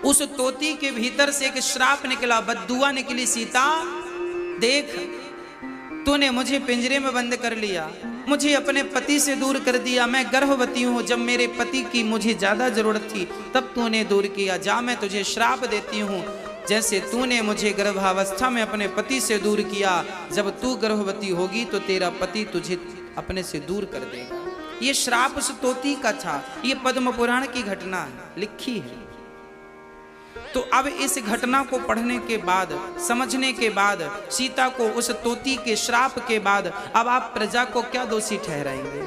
उस तोती के भीतर से एक श्राप निकला, बद्दुआ निकली, सीता देख तूने मुझे पिंजरे में बंद कर लिया, मुझे अपने पति से दूर कर दिया, मैं गर्भवती हूँ, जब मेरे पति की मुझे ज्यादा जरूरत थी तब तूने दूर किया, जा मैं तुझे श्राप देती हूँ, जैसे तूने मुझे गर्भावस्था में अपने पति से दूर किया, जब तू गर्भवती होगी तो तेरा पति तुझे अपने से दूर कर देगा। ये श्राप उस तोती का था, ये पद्म पुराण की घटना है, लिखी है। तो अब इस घटना को पढ़ने के बाद, समझने के बाद, सीता को उस तोती के श्राप के बाद अब आप प्रजा को क्या दोषी ठहराएंगे?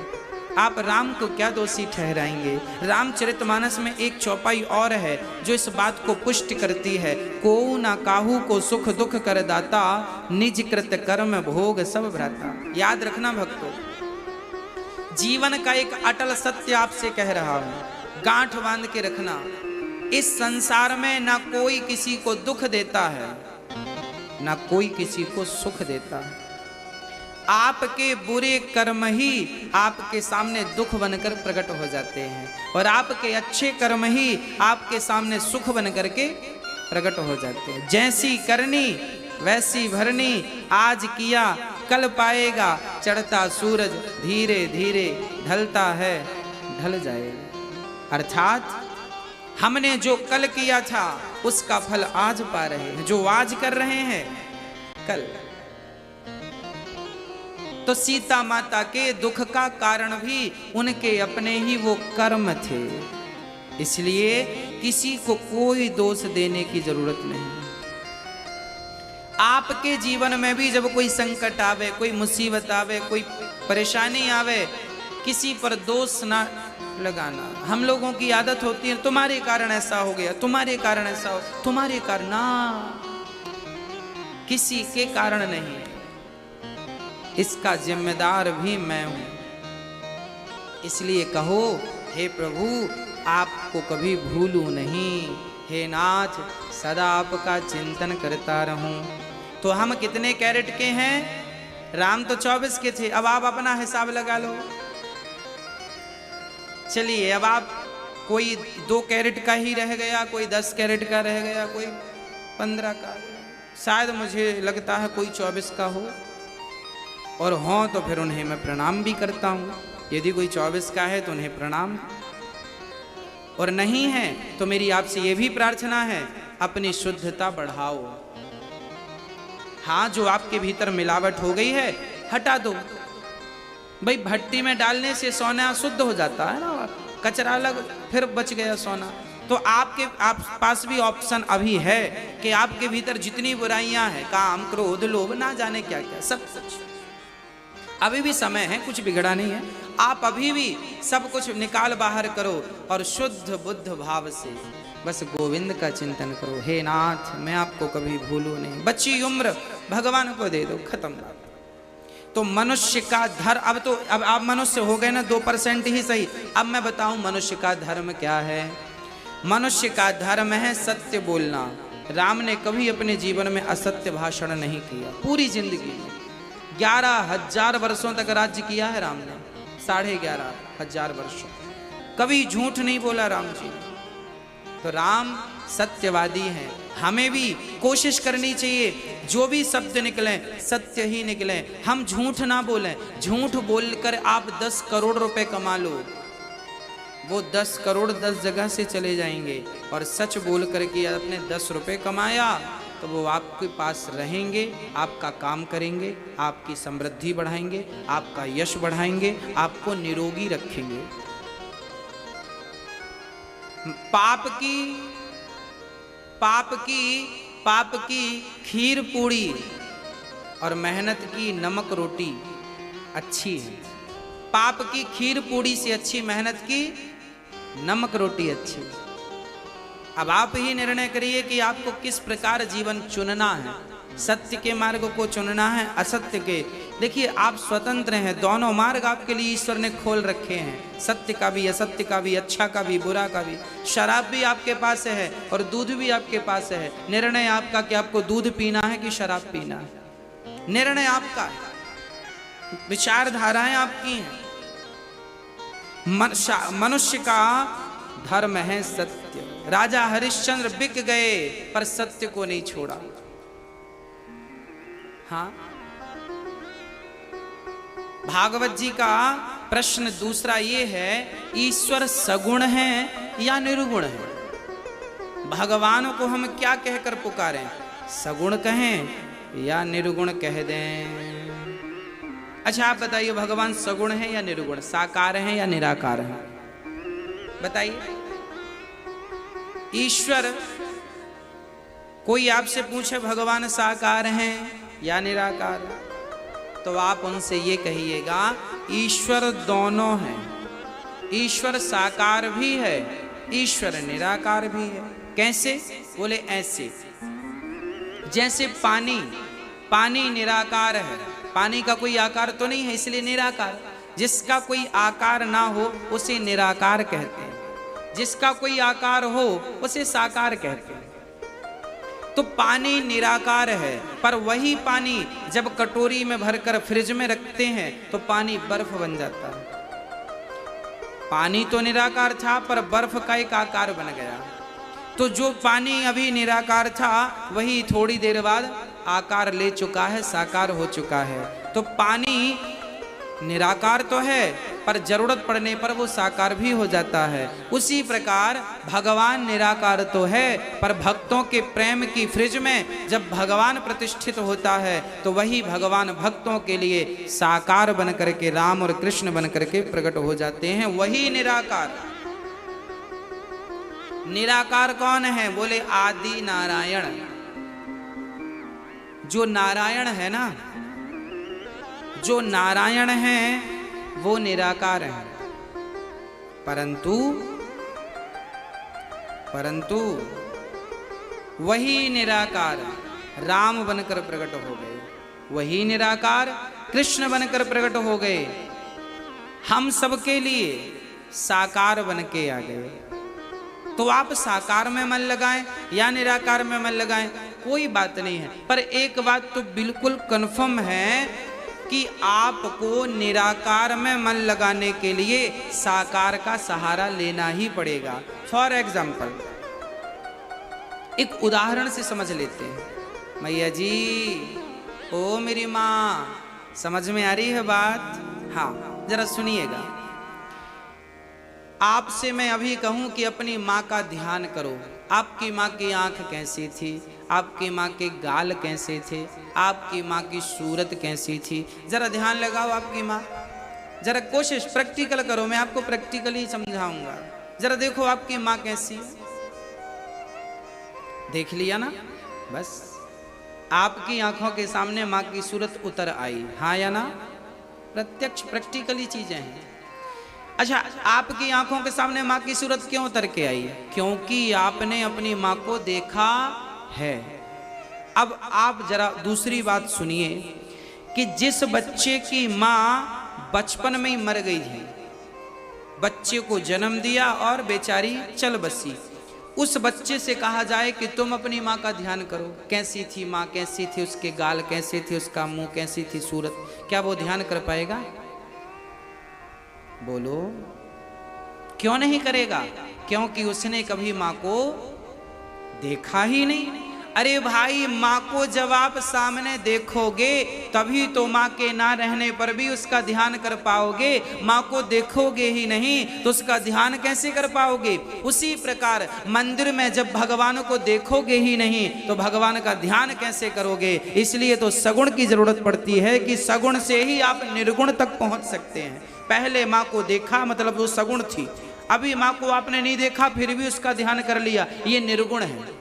आप राम को क्या दोषी ठहराएंगे? रामचरितमानस में एक चौपाई और है जो इस बात को पुष्टि करती है, को ना काहू को सुख दुख कर दाता, निज कृत कर्म भोग सब भ्राता। याद रखना भक्तों, जीवन का एक अटल सत्य आपसे कह रहा हूं, गांठ बांध के रखना। इस संसार में ना कोई किसी को दुख देता है, ना कोई किसी को सुख देता है। आपके बुरे कर्म ही आपके सामने दुख बनकर प्रकट हो जाते हैं और आपके अच्छे कर्म ही आपके सामने सुख बनकर के प्रकट हो जाते हैं। जैसी करनी वैसी भरनी, आज किया कल पाएगा, चढ़ता सूरज धीरे धीरे ढलता है ढल जाएगा। अर्थात हमने जो कल किया था उसका फल आज पा रहे हैं, जो आज कर रहे हैं कल। तो सीता माता के दुख का कारण भी उनके अपने ही वो कर्म थे, इसलिए किसी को कोई दोष देने की जरूरत नहीं। आपके जीवन में भी जब कोई संकट आवे, कोई मुसीबत आवे, कोई परेशानी आवे, किसी पर दोष ना लगाना। हम लोगों की आदत होती है, तुम्हारे कारण ऐसा हो गया, तुम्हारे कारण ऐसा हो, तुम्हारे कारण ना, किसी के कारण नहीं, इसका जिम्मेदार भी मैं हूं। इसलिए कहो, हे प्रभु आपको कभी भूलूं नहीं, हे नाथ सदा आपका चिंतन करता रहूं। तो हम कितने कैरेट के हैं? राम तो 24 के थे, अब आप अपना हिसाब लगा लो। चलिए अब आप, कोई 2 कैरेट का ही रह गया, कोई 10 कैरेट का रह गया, कोई 15 का, शायद मुझे लगता है कोई 24 का हो, और हों तो फिर उन्हें मैं प्रणाम भी करता हूँ। यदि कोई 24 का है तो उन्हें प्रणाम, और नहीं है तो मेरी आपसे ये भी प्रार्थना है, अपनी शुद्धता बढ़ाओ। हाँ, जो आपके भीतर मिलावट हो गई है हटा दो। भाई भट्टी में डालने से सोना शुद्ध हो जाता है ना, कचरा अलग, फिर बच गया सोना। तो आपके पास भी ऑप्शन अभी है कि आपके भीतर जितनी बुराइयां हैं, काम क्रोध लोभ ना जाने क्या क्या, सब कुछ अभी भी समय है, कुछ बिगड़ा नहीं है। आप अभी भी सब कुछ निकाल बाहर करो और शुद्ध बुद्ध भाव से बस गोविंद का चिंतन करो। हे नाथ मैं आपको कभी भूलूं नहीं, बच्ची उम्र भगवान को दे दो, खत्म बात। तो मनुष्य का धर्म, अब आप मनुष्य हो गए ना 2% ही सही। अब मैं बताऊं मनुष्य का धर्म क्या है। मनुष्य का धर्म है सत्य बोलना। राम ने कभी अपने जीवन में असत्य भाषण नहीं किया, पूरी जिंदगी में 11,000 वर्षों तक राज्य किया है राम ने, 11,500 वर्षों, कभी झूठ नहीं बोला राम जी। तो राम सत्यवादी हैं। हमें भी कोशिश करनी चाहिए जो भी शब्द निकलें सत्य ही निकलें, हम झूठ ना बोलें। झूठ बोलकर आप 10 करोड़ रुपए कमा लो, वो 10 करोड़ 10 जगह से चले जाएंगे, और सच बोल करके आपने 10 रुपए कमाया तो वो आपके पास रहेंगे, आपका काम करेंगे, आपकी समृद्धि बढ़ाएंगे, आपका यश बढ़ाएंगे, आपको निरोगी रखेंगे। पाप की खीर पूड़ी और मेहनत की नमक रोटी अच्छी है। पाप की खीर पूड़ी से अच्छी मेहनत की नमक रोटी अच्छी है। अब आप ही निर्णय करिए कि आपको किस प्रकार जीवन चुनना है, सत्य के मार्ग को चुनना है, असत्य के। देखिए आप स्वतंत्र हैं, दोनों मार्ग आपके लिए ईश्वर ने खोल रखे हैं, सत्य का भी असत्य का भी, अच्छा का भी बुरा का भी। शराब भी आपके पास है और दूध भी आपके पास है। निर्णय आपका कि आपको दूध पीना है कि शराब पीना है, निर्णय आपका है, विचारधाराएं आपकी हैं। मनुष्य का धर्म है सत्य। राजा हरिश्चंद्र बिक गए पर सत्य को नहीं छोड़ा। हाँ, भागवत जी का प्रश्न दूसरा ये है, ईश्वर सगुण है या निर्गुण है? भगवान को हम क्या कहकर पुकारें, सगुण कहें या निर्गुण कह दें? अच्छा आप बताइए, भगवान सगुण है या निर्गुण, साकार है या निराकार है? बताइए। ईश्वर, कोई आपसे पूछे भगवान साकार हैं या निराकार है, तो आप उनसे ये कहिएगा ईश्वर दोनों हैं। ईश्वर साकार भी है, ईश्वर निराकार भी है। कैसे? बोले ऐसे, जैसे पानी निराकार है, पानी का कोई आकार तो नहीं है इसलिए निराकार। जिसका कोई आकार ना हो उसे निराकार कहते हैं, जिसका कोई आकार हो उसे साकार कहते हैं। तो पानी निराकार है, पर वही पानी जब कटोरी में भरकर फ्रिज में रखते हैं तो पानी बर्फ बन जाता है। पानी तो निराकार था पर बर्फ का एक आकार बन गया। तो जो पानी अभी निराकार था वही थोड़ी देर बाद आकार ले चुका है, साकार हो चुका है। तो पानी निराकार तो है पर जरूरत पड़ने पर वो साकार भी हो जाता है। उसी प्रकार भगवान निराकार तो है पर भक्तों के प्रेम की फ्रिज में जब भगवान प्रतिष्ठित होता है तो वही भगवान भक्तों के लिए साकार बन करके, राम और कृष्ण बन करके प्रकट हो जाते हैं। वही निराकार। निराकार कौन है? बोले आदि नारायण। जो नारायण है ना, जो नारायण है वो निराकार है, परंतु वही निराकार राम बनकर प्रकट हो गए, वही निराकार कृष्ण बनकर प्रकट हो गए, हम सबके लिए साकार बन के आ गए। तो आप साकार में मन लगाएं या निराकार में मन लगाएं, कोई बात नहीं है। पर एक बात तो बिल्कुल कन्फर्म है कि आपको निराकार में मन लगाने के लिए साकार का सहारा लेना ही पड़ेगा। फॉर एग्जाम्पल, एक उदाहरण से समझ लेते हैं। मैया जी, ओ मेरी माँ, समझ में आ रही है बात? हाँ, जरा सुनिएगा। आपसे मैं अभी कहूं कि अपनी माँ का ध्यान करो। आपकी माँ की आंख कैसी थी, आपकी माँ के गाल कैसे थे, आपकी माँ की सूरत कैसी थी, जरा ध्यान लगाओ। आपकी माँ, जरा कोशिश प्रैक्टिकल करो, मैं आपको प्रैक्टिकली समझाऊंगा। जरा देखो आपकी माँ कैसी है, देख लिया ना? बस आपकी आंखों के सामने माँ की सूरत उतर आई, हाँ या ना? प्रत्यक्ष प्रैक्टिकली चीजें हैं। अच्छा, आपकी आंखों के सामने माँ की सूरत क्यों उतर के आई? क्योंकि आपने अपनी माँ को देखा है। अब आप जरा दूसरी बात सुनिए कि जिस बच्चे की माँ बचपन में ही मर गई थी, बच्चे को जन्म दिया और बेचारी चल बसी, उस बच्चे से कहा जाए कि तुम अपनी माँ का ध्यान करो, कैसी थी माँ, कैसी थी, उसके गाल कैसे थे, उसका मुंह कैसी थी, सूरत, क्या वो ध्यान कर पाएगा? बोलो, क्यों नहीं करेगा? क्योंकि उसने कभी माँ को देखा ही नहीं। अरे भाई, माँ को जब आप सामने देखोगे तभी तो माँ के ना रहने पर भी उसका ध्यान कर पाओगे। माँ को देखोगे ही नहीं तो उसका ध्यान कैसे कर पाओगे? उसी प्रकार मंदिर में जब भगवान को देखोगे ही नहीं तो भगवान का ध्यान कैसे करोगे? इसलिए तो सगुण की जरूरत पड़ती है कि सगुण से ही आप निर्गुण तक पहुंच सकते हैं। पहले माँ को देखा मतलब वो सगुण थी, अभी माँ को आपने नहीं देखा फिर भी उसका ध्यान कर लिया, ये निर्गुण है।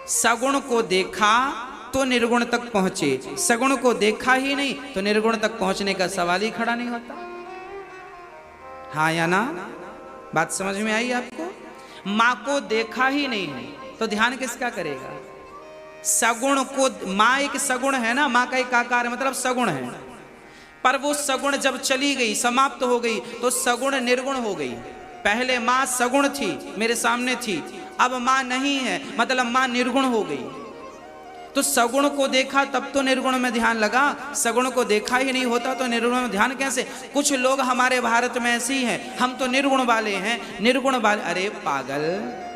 सगुण को देखा तो निर्गुण तक पहुंचे, सगुण को देखा ही नहीं तो निर्गुण तक पहुंचने का सवाल ही खड़ा नहीं होता। हाँ या ना? बात समझ में आई आपको? माँ को देखा ही नहीं है तो ध्यान किसका करेगा? सगुण को, माँ एक सगुण है ना, माँ का एक आकार मतलब सगुण है, पर वो सगुण जब चली गई, समाप्त हो गई तो सगुण निर्गुण हो गई। पहले माँ सगुण थी, मेरे सामने थी, अब माँ नहीं है मतलब माँ निर्गुण हो गई। तो सगुण को देखा तब तो निर्गुण में ध्यान लगा, सगुण को देखा ही नहीं होता तो निर्गुण में ध्यान कैसे? कुछ लोग हमारे भारत में ऐसे ही हैं, हम तो निर्गुण वाले हैं, निर्गुण वाले। अरे पागल,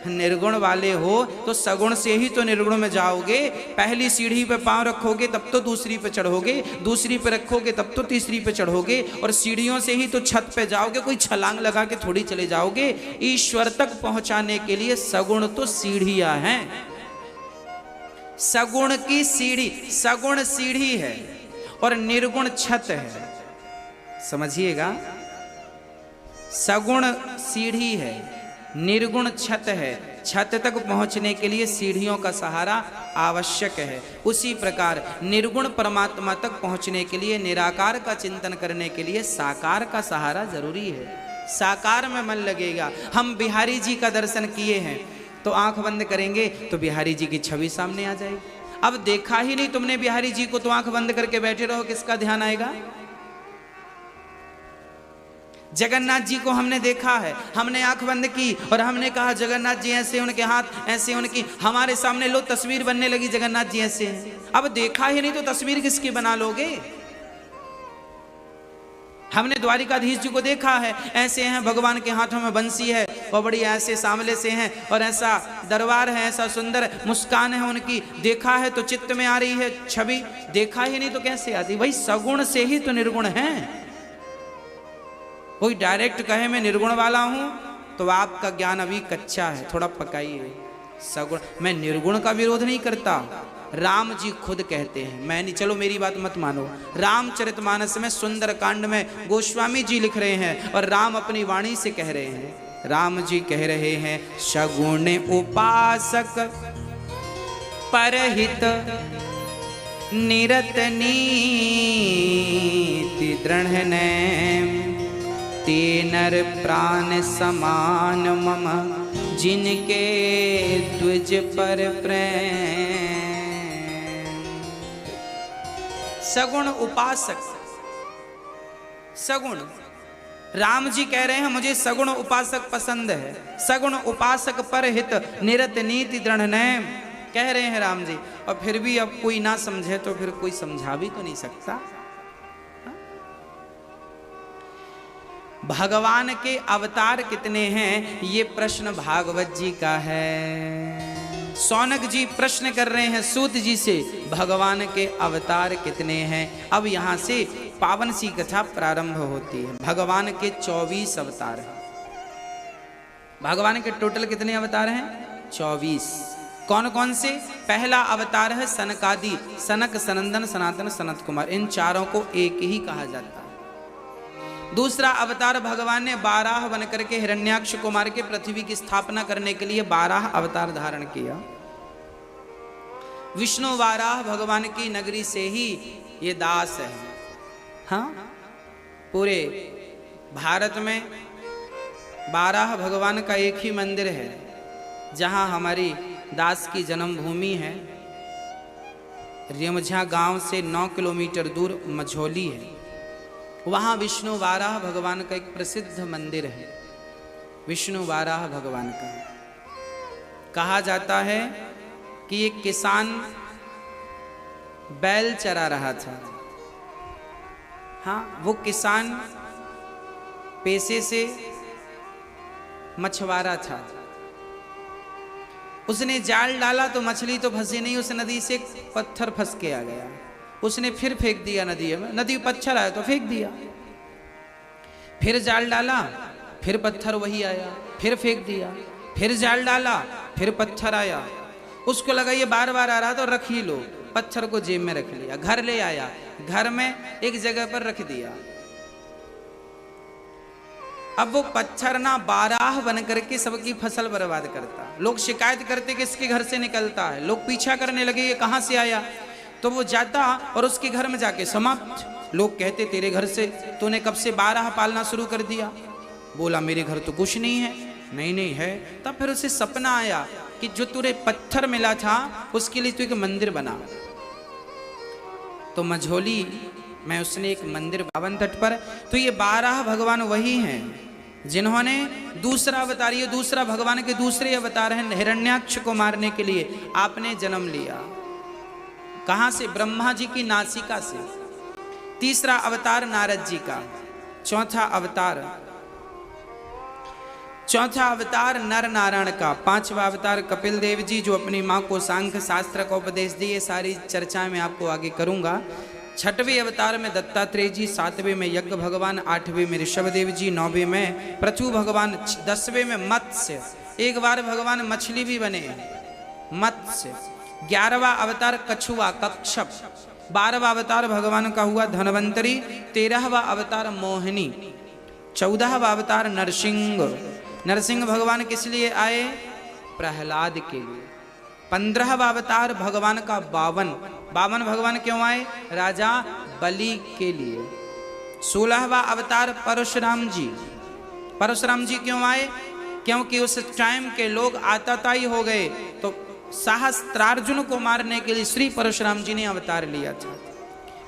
निर्गुण वाले हो तो सगुण से ही तो निर्गुण में जाओगे। पहली सीढ़ी पे पांव रखोगे तब तो दूसरी पे चढ़ोगे, दूसरी पे रखोगे तब तो तीसरी पे चढ़ोगे, और सीढ़ियों से ही तो छत पे जाओगे, कोई छलांग लगा के थोड़ी चले जाओगे। ईश्वर तक पहुंचाने के लिए सगुण तो सीढ़ियां हैं, सगुण की सीढ़ी, सगुण सीढ़ी है और निर्गुण छत है, समझिएगा। सगुण सीढ़ी है, निर्गुण छत है, छत तक पहुंचने के लिए सीढ़ियों का सहारा आवश्यक है। उसी प्रकार निर्गुण परमात्मा तक पहुंचने के लिए, निराकार का चिंतन करने के लिए साकार का सहारा जरूरी है। साकार में मन लगेगा। हम बिहारी जी का दर्शन किए हैं तो आंख बंद करेंगे तो बिहारी जी की छवि सामने आ जाएगी। अब देखा ही नहीं तुमने बिहारी जी को तो आंख बंद करके बैठे रहो, किसका ध्यान आएगा? जगन्नाथ जी को हमने देखा है, हमने आंख बंद की और हमने कहा जगन्नाथ जी ऐसे, उनके हाथ ऐसे, उनकी हमारे सामने लो तस्वीर बनने लगी, जगन्नाथ जी ऐसे हैं। अब देखा ही नहीं तो तस्वीर किसकी बना लोगे? हमने द्वारिकाधीश जी को देखा है, ऐसे हैं, भगवान के हाथों में बंसी है और बड़ी ऐसे सांवले से हैं और ऐसा दरबार है, ऐसा सुंदर मुस्कान है उनकी, देखा है तो चित्त में आ रही है छवि, देखा ही नहीं तो कैसे आती? भाई सगुण से ही तो निर्गुण है। कोई डायरेक्ट कहे मैं निर्गुण वाला हूं तो आपका ज्ञान अभी कच्चा है, थोड़ा पकाइए। सगुण, मैं निर्गुण का विरोध नहीं करता, राम जी खुद कहते हैं, मैं नहीं, चलो मेरी बात मत मानो। रामचरितमानस में सुंदर कांड में गोस्वामी जी लिख रहे हैं और राम अपनी वाणी से कह रहे हैं। राम जी कह रहे हैं, सगुण उपासक परहित निरत नीति दृढ़ ते नर प्राण समान मम जिनके द्विज पर प्रेम। सगुण उपासक, सगुण, राम जी कह रहे हैं मुझे सगुण उपासक पसंद है। सगुण उपासक पर हित निरत नीति दृढ़ नैम, कह रहे हैं राम जी। और फिर भी अब कोई ना समझे तो फिर कोई समझा भी तो नहीं सकता। भगवान के अवतार कितने हैं, ये प्रश्न भागवत जी का है। सौनक जी प्रश्न कर रहे हैं सूत जी से, भगवान के अवतार कितने हैं। अब यहां से पावन सी कथा प्रारंभ होती है। भगवान के 24 अवतार हैं। भगवान के टोटल कितने अवतार हैं? 24। कौन कौन से? पहला अवतार है सनकादि, सनक, सनंदन, सनातन, सनत कुमार, इन चारों को एक ही कहा जाता है। दूसरा अवतार भगवान ने 12 बन करके हिरण्याक्ष कुमार के पृथ्वी की स्थापना करने के लिए 12 अवतार धारण किया। विष्णु वाराह भगवान की नगरी से ही ये दास है। हाँ, पूरे भारत में 12 भगवान का एक ही मंदिर है, जहां हमारी दास की जन्मभूमि है। रेमझा गांव से 9 किलोमीटर दूर मझौली है, वहाँ विष्णु वाराह भगवान का एक प्रसिद्ध मंदिर है। विष्णु वाराह भगवान का कहा जाता है कि एक किसान बैल चरा रहा था। हाँ, वो किसान पेशे से मछुआरा था। उसने जाल डाला तो मछली तो फंसी नहीं, उस नदी से पत्थर फंस के आ गया। उसने फिर फेंक दिया नदी में, नदी पत्थर आया तो फेंक दिया। फिर जाल डाला, फिर पत्थर वही आया, फिर फेंक दिया। फिर जाल डाला, फिर पत्थर आया। उसको लगा ये बार बार आ रहा तो रख ही लो, पत्थर को जेब में रख लिया। घर ले आया, घर में एक जगह पर रख दिया। अब वो पत्थर ना 12 बन करके सबकी फसल बर्बाद करता। लोग शिकायत करते कि इसके घर से निकलता है। लोग पीछा करने लगे ये कहां से आया, तो वो जाता और उसके घर में जाके समाप्त। लोग कहते तेरे घर से तूने कब से 12 पालना शुरू कर दिया? बोला मेरे घर तो कुछ नहीं है। नहीं है। तब फिर उसे सपना आया कि जो तुझे पत्थर मिला था उसके लिए तू एक मंदिर बना। तो मझौली में उसने एक मंदिर पावन तट पर। तो ये 12 भगवान वही हैं जिन्होंने दूसरा अवतार, ये दूसरा भगवान के दूसरे अवतार हैं, हिरण्याक्ष को मारने के लिए आपने जन्म लिया। कहां से? ब्रह्मा जी की नासिका से। तीसरा अवतार नारद जी का। चौथा अवतार नर नारायण का। पांचवा अवतार कपिल देव जी जो अपनी मां को सांख्य शास्त्र का उपदेश दिए। सारी चर्चाएं मैं आपको आगे करूंगा। छठवें अवतार में दत्तात्रेय जी, सातवें में यज्ञ भगवान, आठवें में ऋषभदेव जी, नौवें में पृथु भगवान, 10वें में मत्स्य। एक बार भगवान मछली भी बने, मत्स्य। 11वां अवतार कछुआ, कच्छप। 12वां अवतार भगवान का हुआ धनवंतरी। 13वां अवतार मोहिनी। 14वां अवतार नरसिंह। नरसिंह भगवान किस लिए आए? प्रहलाद के लिए। 15वां अवतार भगवान का बावन भगवान क्यों आए? राजा बलि के लिए। 16वां अवतार परशुराम जी क्यों आए? क्योंकि उस टाइम के लोग आतताई हो गए, तो सहस्त्रार्जुन को मारने के लिए श्री परशुराम जी ने अवतार लिया था।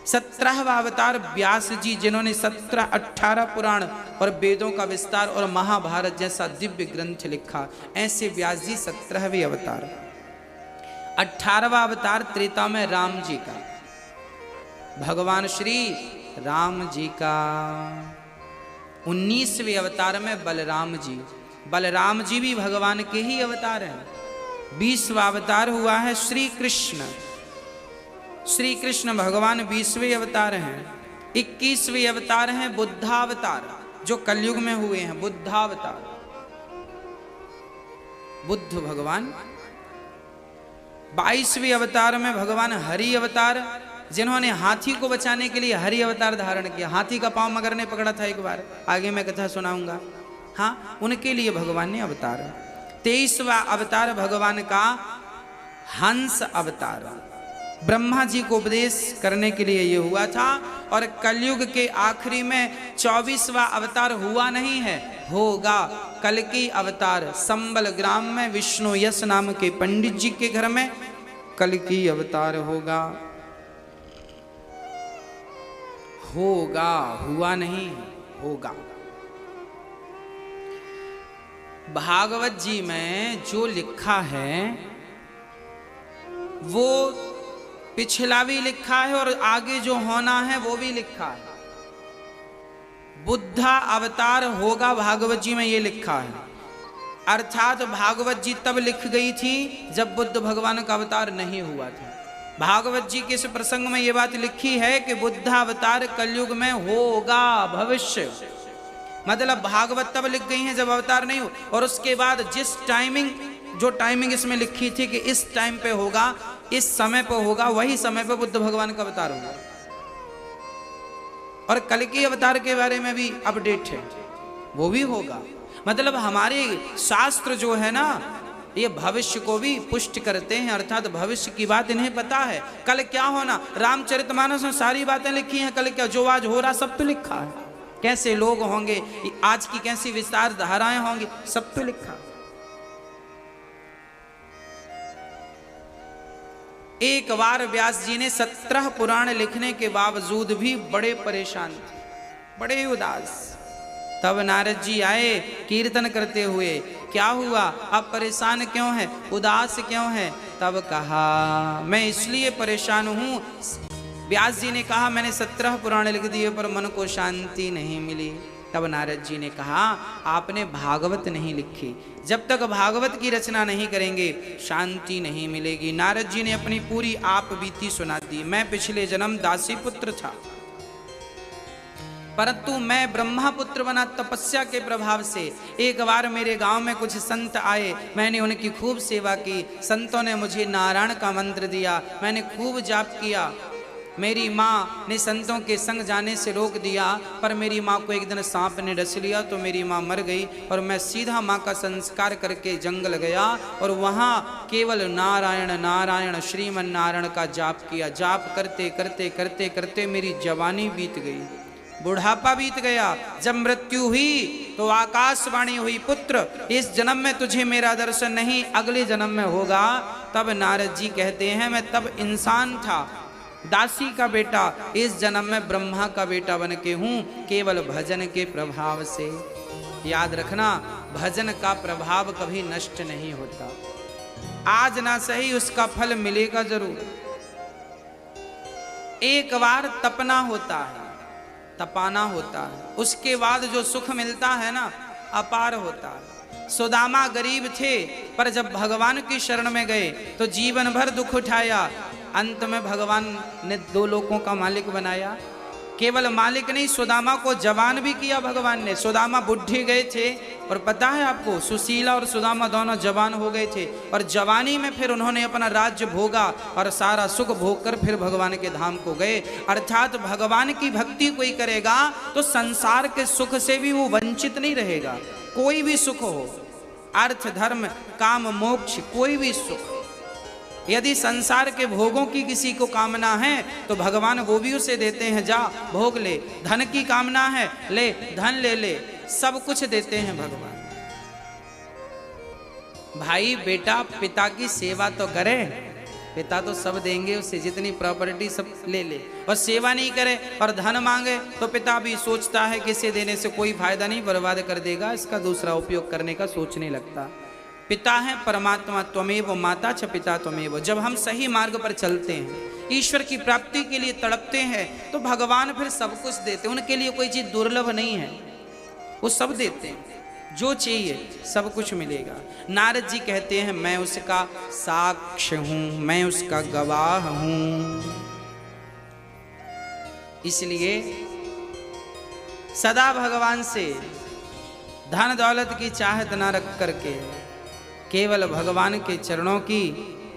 17वां अवतार व्यास जी, जिन्होंने 17-18 पुराण और वेदों का विस्तार और महाभारत जैसा दिव्य ग्रंथ लिखा। ऐसे व्यास जी 17वें अवतार। 18वां अवतार त्रेता में राम जी का, भगवान श्री राम जी का। 19वें अवतार में बलराम जी भी भगवान के ही अवतार हैं। 20वां अवतार हुआ है श्री कृष्ण भगवान 20वें अवतार हैं। 21वें अवतार हैं बुद्धावतार, जो कलयुग में हुए हैं। बुद्धावतार, बुद्ध भगवान। 22वें अवतार में भगवान हरि अवतार, जिन्होंने हाथी को बचाने के लिए हरि अवतार धारण किया। हाथी का पांव मगर ने पकड़ा था एक बार, आगे मैं कथा सुनाऊंगा। हाँ, उनके लिए भगवान ने अवतार। 23वां अवतार भगवान का हंस अवतार, ब्रह्मा जी को उपदेश करने के लिए ये हुआ था। और कलयुग के आखिरी में 24वां अवतार हुआ नहीं है, होगा। कल्कि अवतार संबल ग्राम में विष्णु यश नाम के पंडित जी के घर में कल्कि अवतार होगा। हुआ नहीं, होगा। भागवत जी में जो लिखा है वो पिछला भी लिखा है और आगे जो होना है वो भी लिखा है। बुद्धा अवतार होगा, भागवत जी में ये लिखा है। अर्थात भागवत जी तब लिख गई थी जब बुद्ध भगवान का अवतार नहीं हुआ था। भागवत जी के इस प्रसंग में ये बात लिखी है कि बुद्धा अवतार कलयुग में होगा, भविष्य। मतलब भागवत तब लिख गई है जब अवतार नहीं हो, और उसके बाद जो टाइमिंग इसमें लिखी थी कि इस टाइम पे होगा, इस समय पे होगा, वही समय पे बुद्ध भगवान का अवतार होगा। और कल्कि अवतार के बारे में भी अपडेट है, वो भी होगा। मतलब हमारे शास्त्र जो है ना, ये भविष्य को भी पुष्ट करते हैं, अर्थात भविष्य की बात इन्हें पता है। कल क्या होना, रामचरितमानस में सारी बातें लिखी हैं। कल क्या जो आज हो रहा सब तो लिखा है। कैसे लोग होंगे, आज की कैसी विस्तार धाराएं होंगी, सब तो लिखा। एक बार व्यास जी ने 17 पुराण लिखने के बावजूद भी बड़े परेशान थे, बड़े उदास। तब नारद जी आए कीर्तन करते हुए। क्या हुआ, आप परेशान क्यों हैं, उदास क्यों हैं? तब कहा मैं इसलिए परेशान हूं। व्यास जी ने कहा मैंने 17 पुराण लिख दिए पर मन को शांति नहीं मिली। तब नारद जी ने कहा आपने भागवत नहीं लिखी, जब तक भागवत की रचना नहीं करेंगे शांति नहीं मिलेगी। नारद जी ने अपनी पूरी आप बीती सुना दी। मैं पिछले जन्म दासी पुत्र था, परंतु मैं ब्रह्मा पुत्र बना तपस्या के प्रभाव से। एक बार मेरे गांव में कुछ संत आए, मैंने उनकी खूब सेवा की। संतों ने मुझे नारायण का मंत्र दिया, मैंने खूब जाप किया। मेरी माँ ने संतों के संग जाने से रोक दिया, पर मेरी माँ को एक दिन सांप ने डस लिया तो मेरी माँ मर गई। और मैं सीधा माँ का संस्कार करके जंगल गया और वहाँ केवल नारायण नारायण श्रीमन नारायण का जाप किया। जाप करते करते करते करते मेरी जवानी बीत गई, बुढ़ापा बीत गया। जब मृत्यु हुई तो आकाशवाणी हुई, पुत्र इस जन्म में तुझे मेरा दर्शन नहीं, अगले जन्म में होगा। तब नारद जी कहते हैं मैं तब इंसान था, दासी का बेटा, इस जन्म में ब्रह्मा का बेटा बन के हूं, केवल भजन के प्रभाव से। याद रखना, भजन का प्रभाव कभी नष्ट नहीं होता। आज ना सही उसका फल मिलेगा जरूर। एक बार तपना होता है, तपाना होता है, उसके बाद जो सुख मिलता है ना, अपार होता है। सुदामा गरीब थे, पर जब भगवान की शरण में गए तो जीवन भर दुख उठाया, अंत में भगवान ने 2 लोकों का मालिक बनाया। केवल मालिक नहीं, सुदामा को जवान भी किया भगवान ने। सुदामा बुढ़े गए थे, और पता है आपको, सुशीला और सुदामा दोनों जवान हो गए थे, और जवानी में फिर उन्होंने अपना राज्य भोगा और सारा सुख भोग कर फिर भगवान के धाम को गए। अर्थात भगवान की भक्ति कोई करेगा तो संसार के सुख से भी वो वंचित नहीं रहेगा। कोई भी सुख हो, अर्थ धर्म काम मोक्ष, कोई भी सुख, यदि संसार के भोगों की किसी को कामना है तो भगवान वो भी उसे देते हैं, जा भोग ले। धन की कामना है, ले धन ले ले, सब कुछ देते हैं भगवान। भाई बेटा पिता की सेवा तो करे, पिता तो सब देंगे उसे, जितनी प्रॉपर्टी सब ले ले, और सेवा नहीं करे और धन मांगे तो पिता भी सोचता है कि इसे देने से कोई फायदा नहीं, बर्बाद कर देगा, इसका दूसरा उपयोग करने का सोचने लगता। पिता है परमात्मा, त्वमेव माता च पिता त्वमेव। जब हम सही मार्ग पर चलते हैं, ईश्वर की प्राप्ति के लिए तड़पते हैं, तो भगवान फिर सब कुछ देते हैं। उनके लिए कोई चीज दुर्लभ नहीं है, वो सब देते हैं, जो चाहिए सब कुछ मिलेगा। नारद जी कहते हैं, मैं उसका साक्ष्य हूं, मैं उसका गवाह हूं। इसलिए सदा भगवान से धन दौलत की चाहत ना रख करके केवल भगवान के चरणों की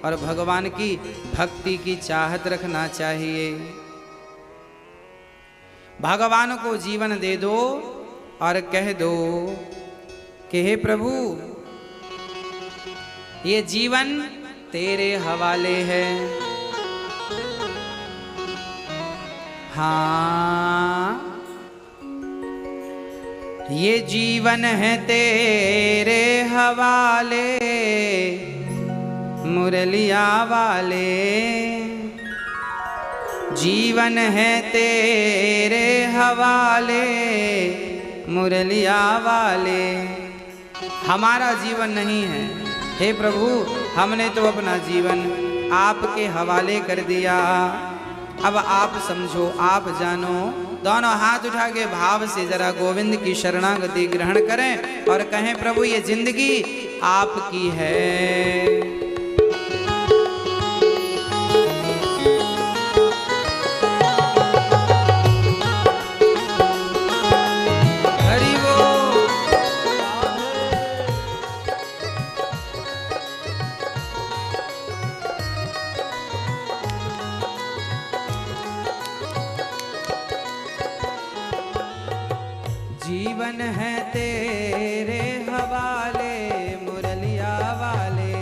और भगवान की भक्ति की चाहत रखना चाहिए। भगवान को जीवन दे दो और कह दो कि हे प्रभु, ये जीवन तेरे हवाले है। हाँ, ये जीवन है तेरे हवाले, मुरलिया वाले। जीवन है तेरे हवाले, मुरलिया वाले। हमारा जीवन नहीं है, हे प्रभु, हमने तो अपना जीवन आपके हवाले कर दिया। अब आप समझो, आप जानो। दोनों हाथ उठा के भाव से जरा गोविंद की शरणागति ग्रहण करें और कहें, प्रभु ये जिंदगी आपकी है। जीवन है तेरे हवाले, मुरलिया वाले।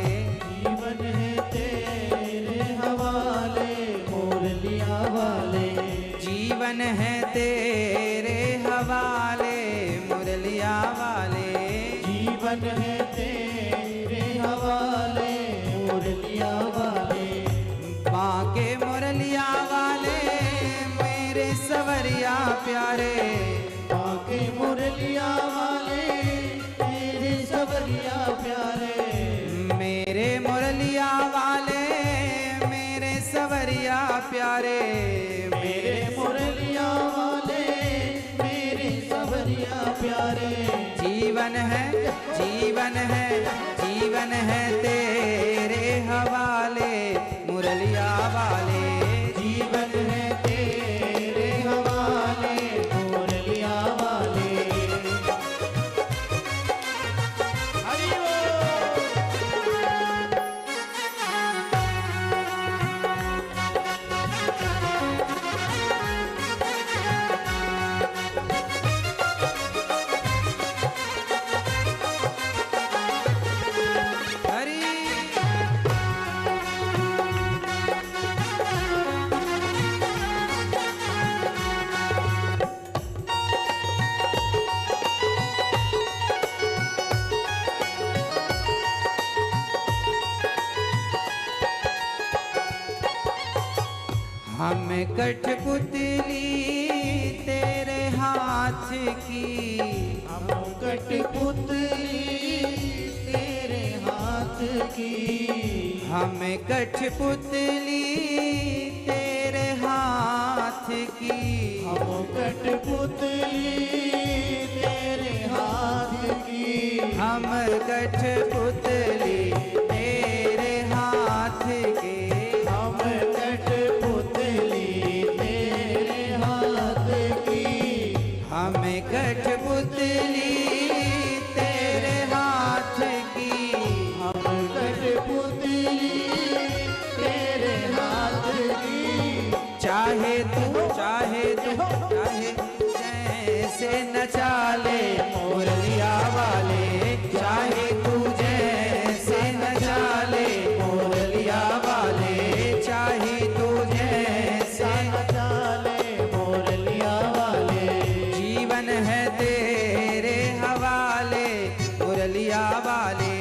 जीवन है तेरे हवाले, मुरलिया वाले। जीवन है तेरे हवाले, मुरलिया वाले। जीवन है तेरे हवाले, मुरलिया वाले। बांके मुरलिया वाले मेरे सवरिया प्यारे। बांके मुरलिया वाले मेरे सवरिया प्यारे। मेरे मुरलिया वाले मेरे सवरिया प्यारे। मेरे मुरलिया वाले मेरे सवरिया प्यारे। जीवन है, जीवन है, जीवन है तेरे हवाले, मुरलिया वाले। जीवन है तेरे हवाले, मुरलिया वाले। हरि हरि हम कठपुतली तेरे हाथ की। हम कठपुतली तेरे हाथ की। हम कठपुतली तेरे हाथ की। हम कठपुतली तेरे हाथ की। हम कठपुतली तेरे हाथ के। हम कठपुतली तेरे हाथ की। हम कठपुतली तेरे हाथ की। हम कठपुतली तेरे हाथ की। चाहे तू जैसे नचा ले मुरलिया वाले। चाहे तू जैसे नचा ले मुरलिया वाले। चाहे तू जैसे नचा ले मुरलिया वाले। जीवन है तेरे हवाले मुरलिया वाले।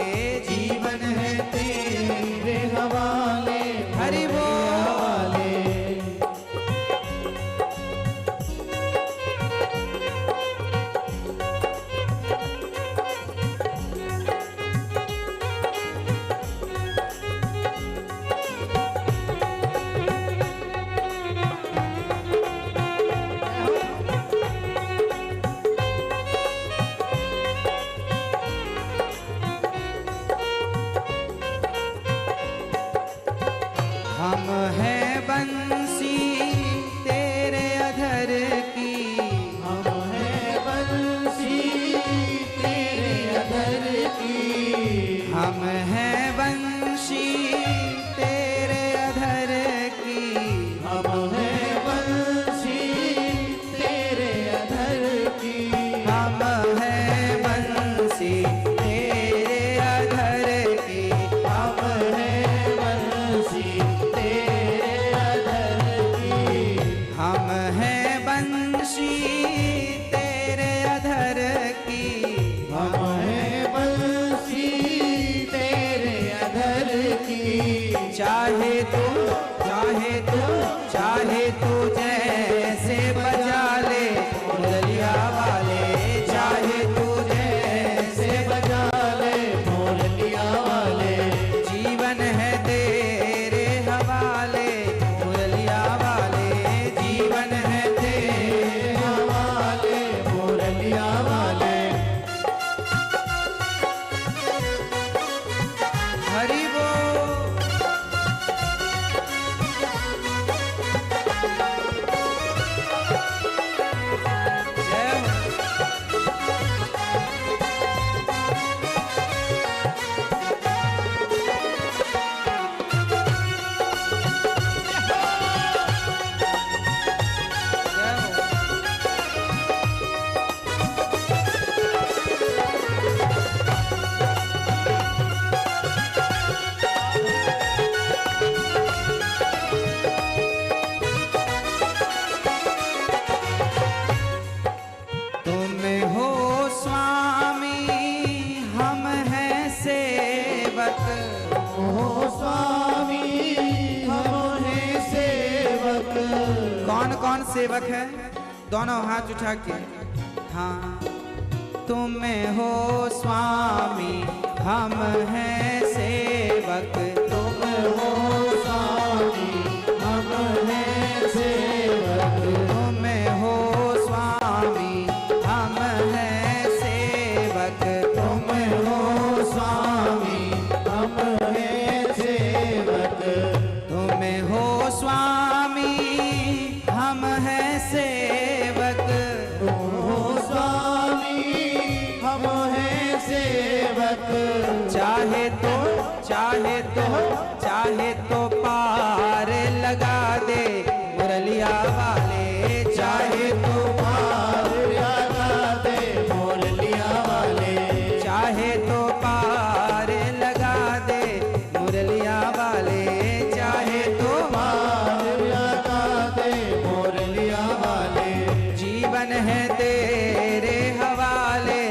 जीवन है तेरे हवाले हरि बोल। वाले। हम हैं बंसी तेरे अधर की। हम हैं बंसी तेरे अधर की। हम हैं बंशी तेरे अधर की। हम हैं बंसी तेरे अधर की। हम हैं बंसी तेरे अधर की। हम हैं बंसी तेरे अधर की। हम हैं बंशी तेरे अधर की। हम हैं बंसी तेरे अधर की। चाहे तू जैसे बजा ले मुरलिया वाले। चाहे तू जैसे बजा ले मुरलिया वाले। जीवन है तेरे हवाले मुरलिया वाले। जीवन है तेरे हवाले मुरलिया वाले। हरि बोल। जय हो। जय हो। तुम हो स्वामी हम हैं सेवक। हो स्वामी हम हैं सेवक। कौन कौन सेवक है? दोनों हाथ उठा के। हाँ। तुम हो स्वामी हम हैं सेवक। तुम हो स्वामी हम हैं सेवक। तुम हो स्वामी हम हैं सेवक। तुम हो स्वामी हम हैं सेवक। तुम हो स्वामी हम हैं सेवक। तुम हो स्वामी हम हैं सेवक। चाहे तो पार लगा दे मुरलिया वाले। चाहे तो पार लगा दे मुरलिया वाले। चाहे तो पार लगा दे मुरलिया वाले। चाहे तो पार लगा दे मुरलिया वाले। जीवन है तेरे हवाले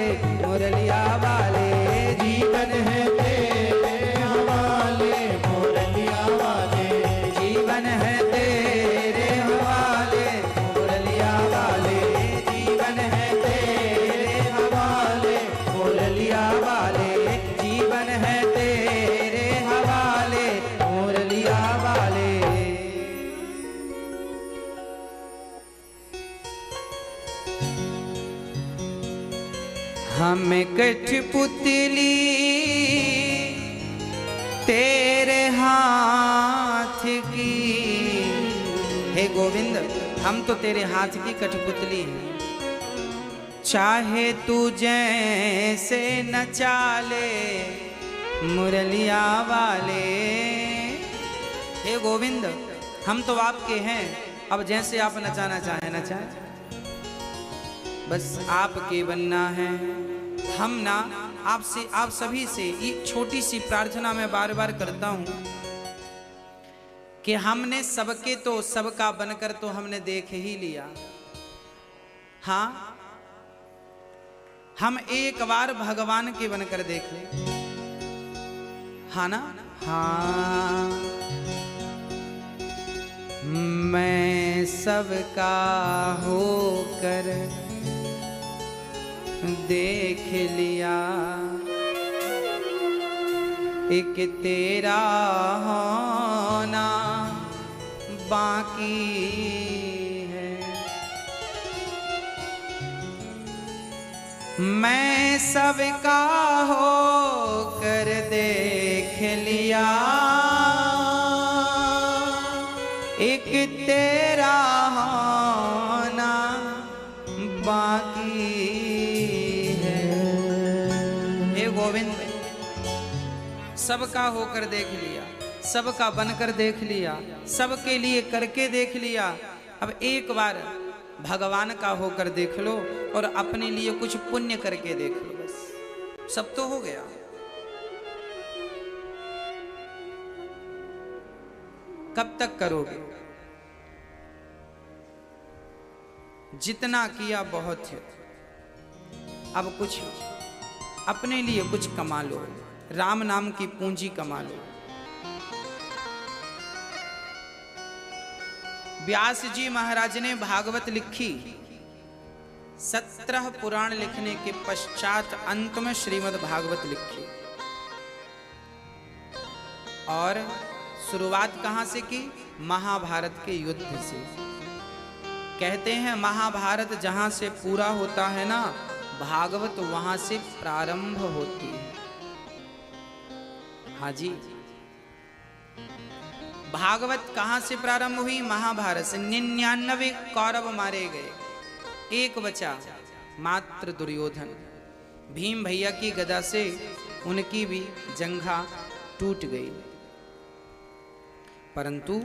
मुरलिया वाले। जीवन है तेरे हवाले मुरलिया वाले। जीवन है मैं कठपुतली तेरे हाथ की। हे गोविंद, हम तो तेरे हाथ की कठपुतली हैं, चाहे तू जैसे नचा ले मुरलिया वाले। हे गोविंद, हम तो आपके हैं, अब जैसे आप नचाना चाहे नचाए, बस आपके बनना है। हम ना आपसे, आप सभी से एक छोटी सी प्रार्थना मैं बार बार करता हूं कि हमने सबके तो सबका बनकर तो हमने देख ही लिया। हाँ, हम एक बार भगवान के बनकर देख ले। हाँ ना? हाँ, मैं सबका होकर देख लिया, एक तेरा होना बाकी है। मैं सबका होकर देख लिया, एक तेरा होना बाकी है। हे गोविंद, सबका होकर देख लिया, सबका बनकर देख लिया, सबके लिए करके देख लिया। अब एक बार भगवान का होकर देख लो और अपने लिए कुछ पुण्य करके देख लो, बस सब तो हो गया। कब तक करोगे? जितना किया बहुत है, अब कुछ अपने लिए कुछ कमा लो, राम नाम की पूंजी कमा लो। व्यास जी महाराज ने भागवत लिखी, 17 पुराण लिखने के पश्चात अंत में श्रीमद् भागवत लिखी। और शुरुआत कहां से की? महाभारत के युद्ध से। कहते हैं महाभारत जहां से पूरा होता है ना, भागवत वहां से प्रारंभ होती है। हाँ जी, भागवत कहां से प्रारंभ हुई? महाभारत से। 99 कौरव मारे गए, एक बचा मात्र दुर्योधन। भीम भैया की गदा से उनकी भी जंघा टूट गई, परंतु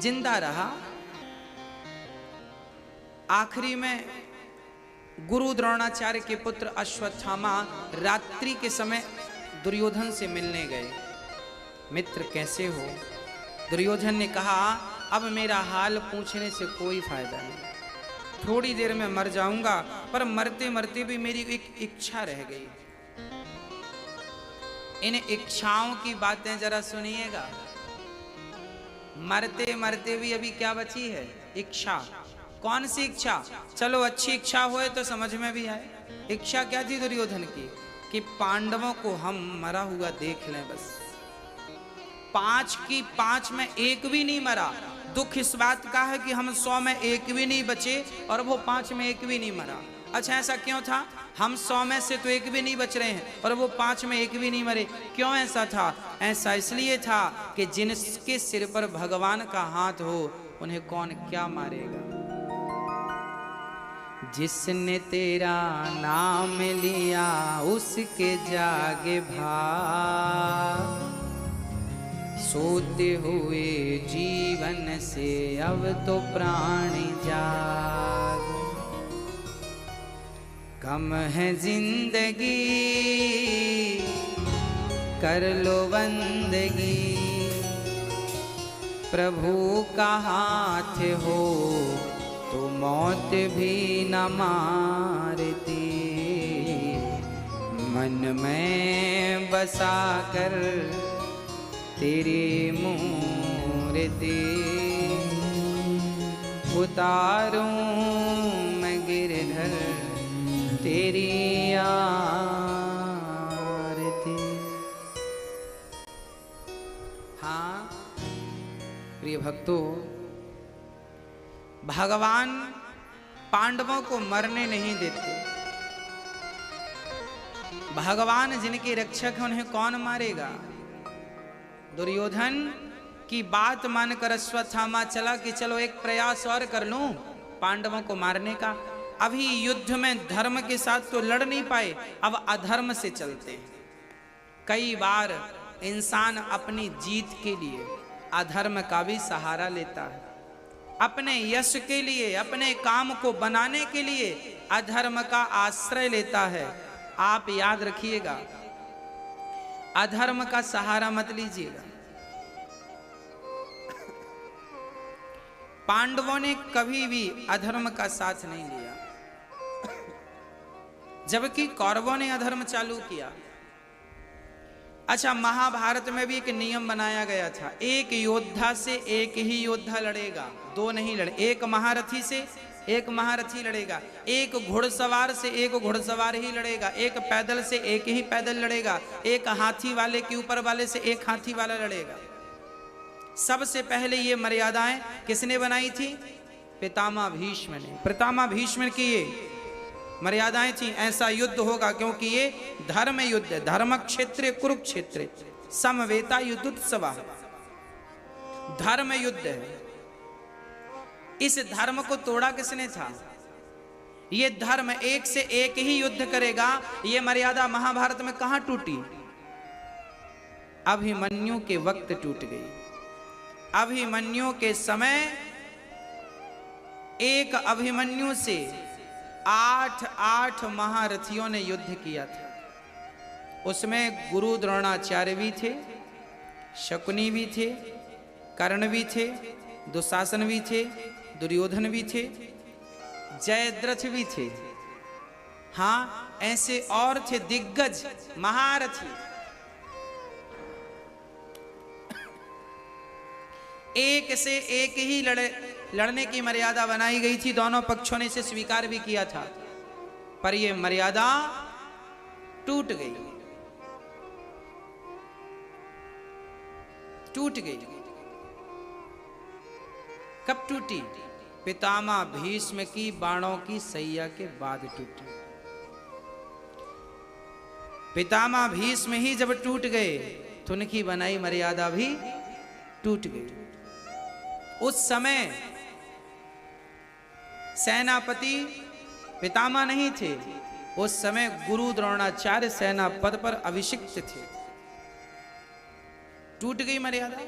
जिंदा रहा। आखिरी में गुरु द्रोणाचार्य के पुत्र अश्वत्थामा रात्रि के समय दुर्योधन से मिलने गए। मित्र कैसे हो? दुर्योधन ने कहा, अब मेरा हाल पूछने से कोई फायदा नहीं, थोड़ी देर में मर जाऊंगा, पर मरते मरते भी मेरी एक इच्छा रह गई। इन इच्छाओं की बातें जरा सुनिएगा। मरते मरते भी अभी क्या बची है? इच्छा। कौन सी इच्छा? चलो अच्छी इच्छा होए तो समझ में भी आए। इच्छा क्या थी दुर्योधन की? कि पांडवों को हम मरा हुआ देख लें बस। 5 की 5 में एक भी नहीं मरा। दुख इस बात का है कि हम 100 में एक भी नहीं बचे और वो 5 में एक भी नहीं मरा। अच्छा, ऐसा क्यों था? हम 100 में से तो एक भी नहीं बच रहे हैं और वो 5 में एक भी नहीं मरे। क्यों ऐसा था? ऐसा इसलिए था कि जिनके सिर पर भगवान का हाथ हो उन्हें कौन क्या मारेगा। जिसने तेरा नाम लिया उसके जागे भाग, सोते हुए जीवन से अब तो प्राण जाग। कम है जिंदगी कर लो बंदगी, प्रभु का हाथ हो तो मौत भी न मारती। मन में बसा कर तेरी मूर्ति, उतारूं मैं गिरधर तेरी आरती। हाँ प्रिय भक्तों, भगवान पांडवों को मरने नहीं देते। भगवान जिनके रक्षक हैं उन्हें कौन मारेगा। दुर्योधन की बात मानकर अश्वत्थामा चला कि चलो एक प्रयास और कर लूं पांडवों को मारने का। अभी युद्ध में धर्म के साथ तो लड़ नहीं पाए, अब अधर्म से चलते हैं। कई बार इंसान अपनी जीत के लिए अधर्म का भी सहारा लेता है, अपने यश के लिए, अपने काम को बनाने के लिए अधर्म का आश्रय लेता है। आप याद रखिएगा, अधर्म का सहारा मत लीजिएगा। पांडवों ने कभी भी अधर्म का साथ नहीं लिया, जबकि कौरवों ने अधर्म चालू किया। अच्छा, महाभारत में भी एक नियम बनाया गया था, एक योद्धा से एक ही योद्धा लड़ेगा, दो नहीं लड़े। एक महारथी से एक महारथी लड़ेगा, एक घुड़सवार से एक घुड़सवार ही लड़ेगा, एक पैदल से एक ही पैदल लड़ेगा, एक हाथी वाले के ऊपर वाले से एक हाथी वाला लड़ेगा। सबसे पहले ये मर्यादाएं किसने बनाई थी? पितामह भीष्म ने। पितामह भीष्म की ये मर्यादाएं थी, ऐसा युद्ध होगा क्योंकि ये धर्म युद्ध है। धर्म क्षेत्र कुरुक्षेत्र समवेता युद्धोत्सव, धर्म युद्ध है। इस धर्म को तोड़ा किसने था? ये धर्म एक से एक ही युद्ध करेगा, ये मर्यादा महाभारत में कहां टूटी? अभिमन्यु के वक्त टूट गई। अभिमन्यु के समय एक अभिमन्यु से 8 महारथियों ने युद्ध किया था। उसमें गुरु द्रोणाचार्य भी थे, शकुनी भी थे, कर्ण भी थे, दुशासन भी थे, दुर्योधन भी थे, जयद्रथ भी थे। हाँ, ऐसे और थे दिग्गज महारथी। एक से एक ही लड़ने की मर्यादा बनाई गई थी। दोनों पक्षों ने इसे स्वीकार भी किया था, पर यह मर्यादा टूट गई। टूट गई। कब टूटी? पितामह भीष्म की बाणों की सैया के बाद टूटी। पितामह भीष्म ही जब टूट गए तो उनकी बनाई मर्यादा भी टूट गई। उस समय सेनापति पितामह नहीं थे, उस समय गुरु द्रोणाचार्य सेना पद पर अभिषिक्त थे। टूट गई मर्यादा।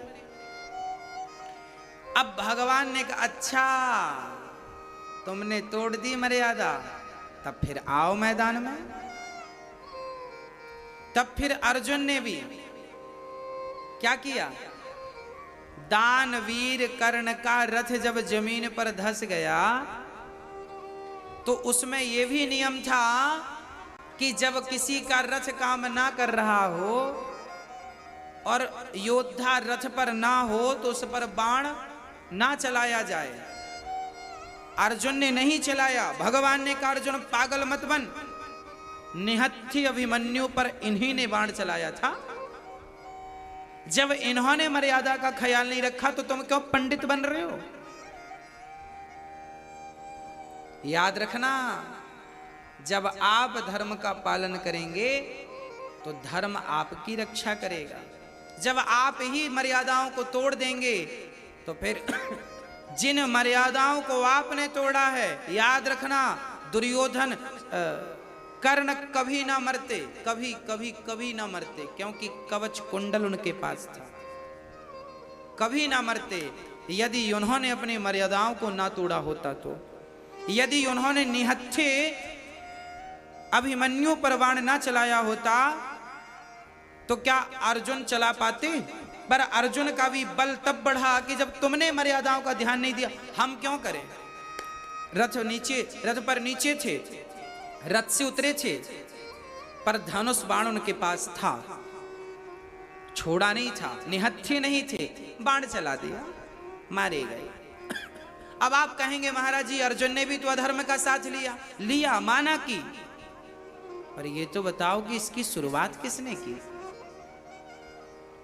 अब भगवान ने कहा, अच्छा तुमने तोड़ दी मर्यादा, तब फिर आओ मैदान में। तब फिर अर्जुन ने भी क्या किया? दानवीर कर्ण का रथ जब जमीन पर धंस गया तो उसमें यह भी नियम था कि जब किसी का रथ काम ना कर रहा हो और योद्धा रथ पर ना हो तो उस पर बाण ना चलाया जाए। अर्जुन ने नहीं चलाया। भगवान ने कहा, अर्जुन पागल मत बन, निहत्थी अभिमन्यु पर इन्हीं ने बाण चलाया था। जब इन्होंने मर्यादा का ख्याल नहीं रखा तो तुम क्यों पंडित बन रहे हो? याद रखना, जब आप धर्म का पालन करेंगे तो धर्म आपकी रक्षा करेगा। जब आप ही मर्यादाओं को तोड़ देंगे तो फिर जिन मर्यादाओं को आपने तोड़ा है, याद रखना, दुर्योधन कर्ण कभी ना मरते, कभी कभी कभी ना मरते, क्योंकि कवच कुंडल उनके पास था। कभी ना मरते यदि उन्होंने अपनी मर्यादाओं को ना तोड़ा होता तो। यदि उन्होंने निहत्थे अभिमन्यु पर बाण ना चलाया होता तो क्या अर्जुन चला पाते? पर अर्जुन का भी बल तब बढ़ा कि जब तुमने मर्यादाओं का ध्यान नहीं दिया, हम क्यों करें? रथ पर नीचे थे, रथ से उतरे थे, पर धनुष बाण उनके पास था, छोड़ा नहीं था, निहत्थे नहीं थे, बाण चला दिया, मारे गए। अब आप कहेंगे महाराज जी अर्जुन ने भी तो अधर्म का साथ लिया, माना की, पर ये तो बताओ कि इसकी शुरुआत किसने की?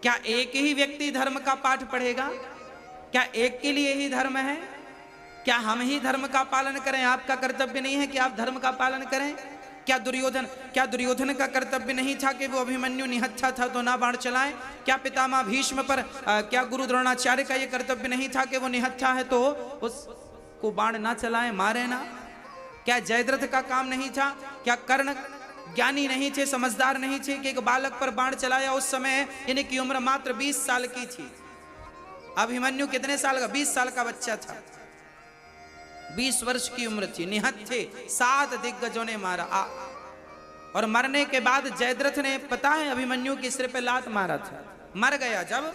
क्या एक ही व्यक्ति धर्म का पाठ पढ़ेगा? क्या एक के लिए ही धर्म है? क्या हम ही धर्म का पालन करें? आपका कर्तव्य नहीं है कि आप धर्म का पालन करें? क्या दुर्योधन का कर्तव्य नहीं था कि वो अभिमन्यु निहत्था था तो ना बाण चलाए? क्या पितामह भीष्म पर क्या गुरु द्रोणाचार्य का ये कर्तव्य नहीं था कि वो निहत्था है तो उसको बाण ना चलाए, मारे ना? क्या जयद्रथ का काम नहीं था? क्या कर्ण ज्ञानी नहीं थे, समझदार नहीं थे कि एक बालक पर बाण चलाया? उस समय इनकी उम्र मात्र 20 साल की थी। अभिमन्यु कितने साल का? 20 साल का बच्चा था, 20 वर्ष की उम्र थी, निहत्थे 7 दिग्गजों ने मारा। और मरने के बाद जयद्रथ ने, पता है, अभिमन्यु के सिर पे लात मारा था। मर गया जब,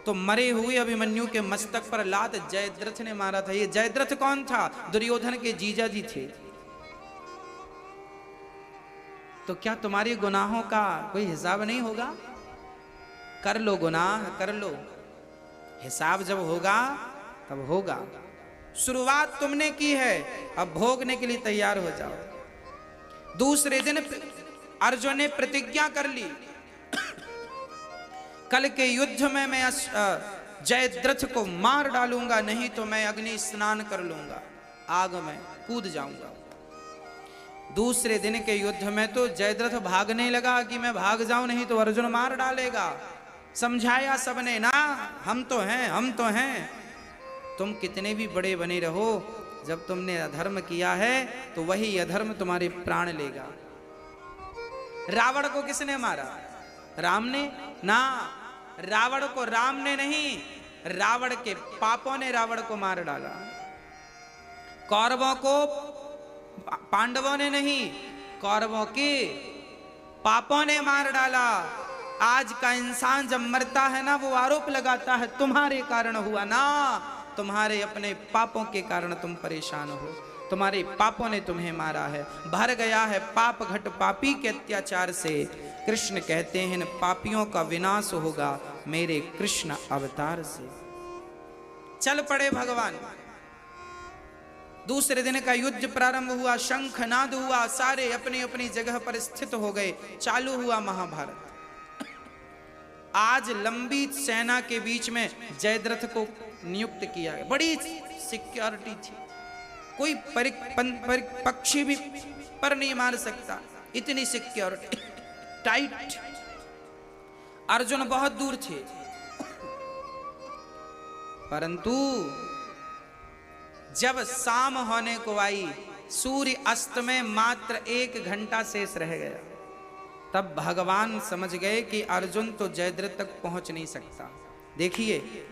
तो मरे हुए अभिमन्यु के मस्तक पर लात जयद्रथ ने मारा था। ये जयद्रथ कौन था? दुर्योधन के जीजा जी थे। तो क्या तुम्हारे गुनाहों का कोई हिसाब नहीं होगा? कर लो गुनाह, कर लो, हिसाब जब होगा तब होगा। शुरुआत तुमने की है, अब भोगने के लिए तैयार हो जाओ। दूसरे दिन अर्जुन ने प्रतिज्ञा कर ली, कल के युद्ध में मैं जयद्रथ को मार डालूंगा, नहीं तो मैं अग्नि स्नान कर लूंगा, आग में कूद जाऊंगा। दूसरे दिन के युद्ध में तो जयद्रथ भागने लगा कि मैं भाग जाऊं, नहीं तो अर्जुन मार डालेगा। समझाया सबने ना, हम तो हैं, हम तो हैं। तुम कितने भी बड़े बने रहो, जब तुमने अधर्म किया है तो वही अधर्म तुम्हारे प्राण लेगा। रावण को किसने मारा? राम ने ना, रावण को राम ने नहीं, रावण के पापों ने रावण को मार डाला। कौरवों को पांडवों ने नहीं, कौरवों के पापों ने मार डाला। आज का इंसान जब मरता है ना, वो आरोप लगाता है तुम्हारे कारण हुआ ना, तुम्हारे अपने पापों के कारण तुम परेशान हो, तुम्हारे पापों ने तुम्हें मारा है। भर गया है पाप घट पापी के अत्याचार से। कृष्ण कहते हैं इन पापियों का विनाश होगा मेरे कृष्ण अवतार से। चल पड़े भगवान। दूसरे दिन का युद्ध प्रारंभ हुआ, शंख नाद हुआ, सारे अपनी अपनी जगह पर स्थित हो गए। चालू हुआ महाभारत। आज लंबी सेना के बीच में जयद्रथ को नियुक्त किया गया। बड़ी सिक्योरिटी थी, कोई पक्षी भी पर नहीं मार सकता, इतनी सिक्योरिटी टाइट। अर्जुन बहुत दूर थे, परंतु जब शाम होने को आई, सूर्य अस्त में मात्र 1 घंटा शेष रह गया, तब भगवान समझ गए कि अर्जुन तो जयद्रथ तक पहुंच नहीं सकता। देखिए,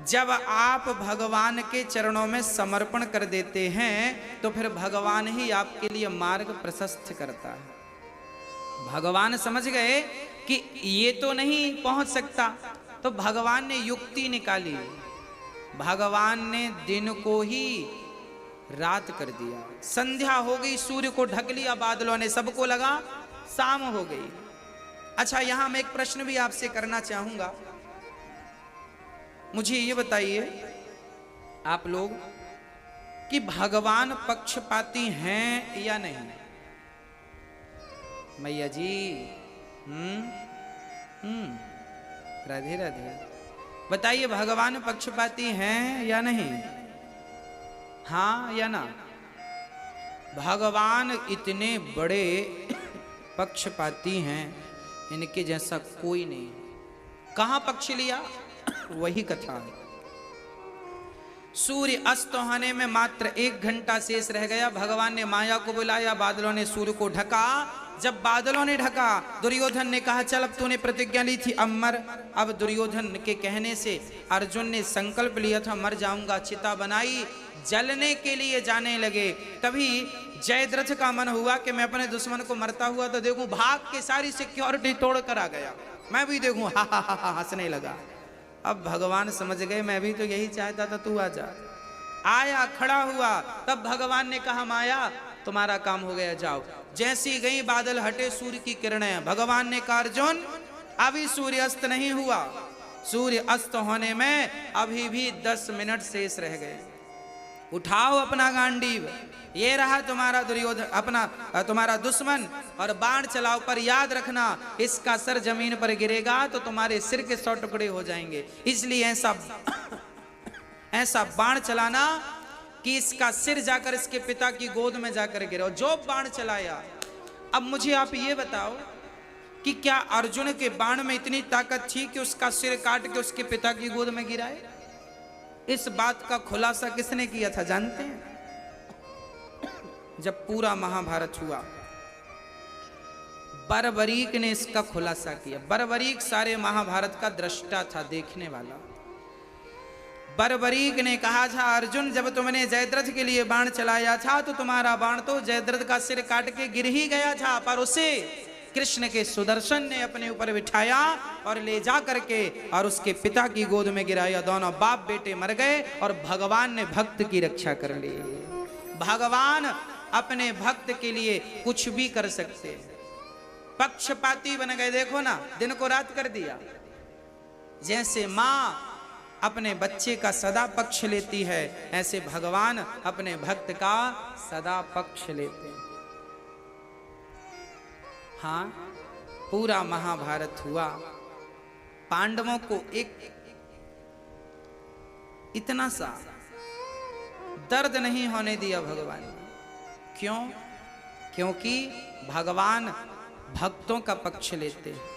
जब आप भगवान के चरणों में समर्पण कर देते हैं तो फिर भगवान ही आपके लिए मार्ग प्रशस्त करता है। भगवान समझ गए कि ये तो नहीं पहुंच सकता, तो भगवान ने युक्ति निकाली। भगवान ने दिन को ही रात कर दिया, संध्या हो गई, सूर्य को ढक लिया बादलों ने, सबको लगा शाम हो गई। अच्छा, यहां मैं एक प्रश्न भी आपसे करना चाहूंगा। मुझे ये बताइए आप लोग कि भगवान पक्षपाती हैं या नहीं? मैया जी, राधे राधे, बताइए भगवान पक्षपाती हैं या नहीं? हाँ या ना? भगवान इतने बड़े पक्षपाती हैं, इनके जैसा कोई नहीं। कहां पक्ष लिया? वही कथा है। सूर्य अस्त होने में मात्र 1 घंटा शेष रह गया। भगवान ने माया को बुलाया, बादलों ने सूर्य को ढका। जब बादलों ने ढका, दुर्योधन ने कहा चल अब तूने प्रतिज्ञा ली थी अब मर। अब दुर्योधन के कहने से अर्जुन ने संकल्प लिया था मर जाऊंगा, चिता बनाई, जलने के लिए जाने लगे। तभी जयद्रथ का मन हुआ कि मैं अपने दुश्मन को मरता हुआ तो देखूं, भाग के सारी सिक्योरिटी तोड़ कर आ गया, मैं भी देखूं। हा हा हा हंसने लगा। अब भगवान समझ गए मैं भी तो यही चाहता था, तू आ जा। आया, खड़ा हुआ, तब भगवान ने कहा माया तुम्हारा काम हो गया, जाओ। जैसी गई बादल हटे, सूर्य की किरणें। भगवान ने कहा अर्जुन अभी सूर्य अस्त नहीं हुआ, सूर्य अस्त होने में अभी भी 10 मिनट शेष रह गए। उठाओ अपना गांडीव, ये रहा तुम्हारा दुर्योधन, अपना तुम्हारा दुश्मन, और बाण चलाओ। पर याद रखना इसका सर जमीन पर गिरेगा तो तुम्हारे सिर के 100 टुकड़े हो जाएंगे। इसलिए ऐसा बाण चलाना कि इसका सिर जाकर इसके पिता की गोद में जाकर गिरा, जो बाण चलाया। अब मुझे आप ये बताओ कि क्या अर्जुन के बाण में इतनी ताकत थी कि उसका सिर काट के उसके पिता की गोद में गिराए? इस बात का खुलासा किसने किया था जानते हैं? जब पूरा महाभारत हुआ, बर्बरीक ने इसका खुलासा किया। बर्बरीक सारे महाभारत का दृष्टा था, देखने वाला। बर्बरीक ने कहा था, अर्जुन जब तुमने जयद्रथ के लिए बाण चलाया था तो तुम्हारा बाण तो जयद्रथ का सिर काट के गिर ही गया था, पर उसे कृष्ण के सुदर्शन ने अपने ऊपर बिठाया और ले जा करके और उसके पिता की गोद में गिराया। दोनों बाप बेटे मर गए और भगवान ने भक्त की रक्षा कर ली। भगवान अपने भक्त के लिए कुछ भी कर सकते हैं। पक्षपाती बन गए, देखो ना, दिन को रात कर दिया। जैसे माँ अपने बच्चे का सदा पक्ष लेती है, ऐसे भगवान अपने भक्त का सदा पक्ष लेते हैं। हाँ, पूरा महाभारत हुआ, पांडवों को एक इतना सा दर्द नहीं होने दिया भगवान ने। क्यों? क्योंकि भगवान भक्तों का पक्ष लेते हैं।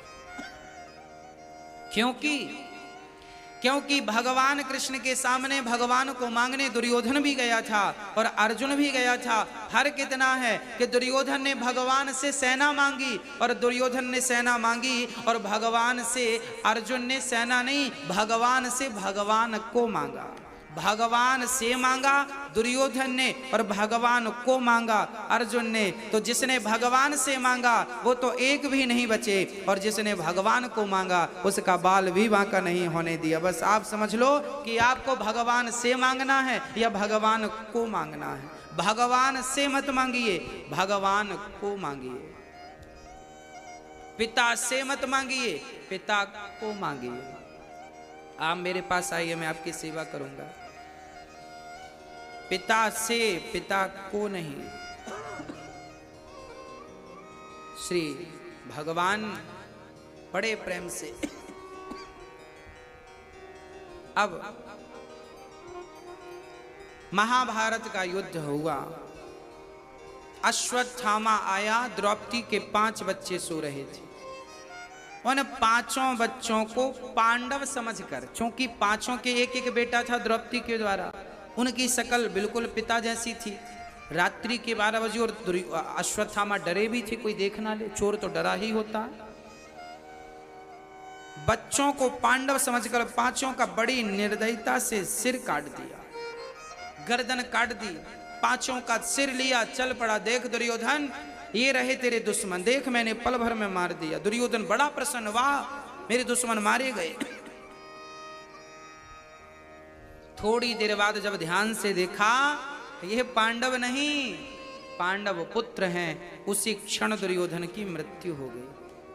क्योंकि भगवान कृष्ण के सामने भगवान को मांगने दुर्योधन भी गया था और अर्जुन भी गया था। फर्क इतना है कि दुर्योधन ने भगवान से सेना मांगी और दुर्योधन ने सेना मांगी, और भगवान से अर्जुन ने सेना नहीं, भगवान से भगवान को मांगा। भगवान से मांगा दुर्योधन ने और भगवान को मांगा अर्जुन ने। तो जिसने भगवान से मांगा वो तो एक भी नहीं बचे, और जिसने भगवान को मांगा उसका बाल भी बांका नहीं होने दिया। बस आप समझ लो कि आपको भगवान से मांगना है या भगवान को मांगना है। भगवान से मत मांगिए, भगवान को मांगिए। पिता से मत मांगिए, पिता को मांगिए। आप मेरे पास आइए, मैं आपकी सेवा करूंगा। पिता से, पिता को नहीं। श्री भगवान बड़े प्रेम से। अब महाभारत का युद्ध हुआ, अश्वत्थामा आया, द्रौपदी के 5 बच्चे सो रहे थे। उन 5 बच्चों को पांडव समझकर, क्योंकि 5 के एक एक बेटा था द्रौपदी के द्वारा, उनकी शकल बिल्कुल पिता जैसी थी। रात्रि के 12 बजे और अश्वत्थामा डरे भी थे, कोई देख ना ले, चोर तो डरा ही होता है। बच्चों को पांडव समझकर 5 का बड़ी निर्दयता से सिर काट दिया, गर्दन काट दी, 5 का सिर लिया, चल पड़ा। देख दुर्योधन, ये रहे तेरे दुश्मन, देख मैंने पल भर में मार दिया। दुर्योधन बड़ा प्रसन्न, वाह मेरे दुश्मन मारे गए। थोड़ी देर बाद जब ध्यान से देखा यह पांडव नहीं, पांडव पुत्र हैं, उसी क्षण दुर्योधन की मृत्यु हो गई।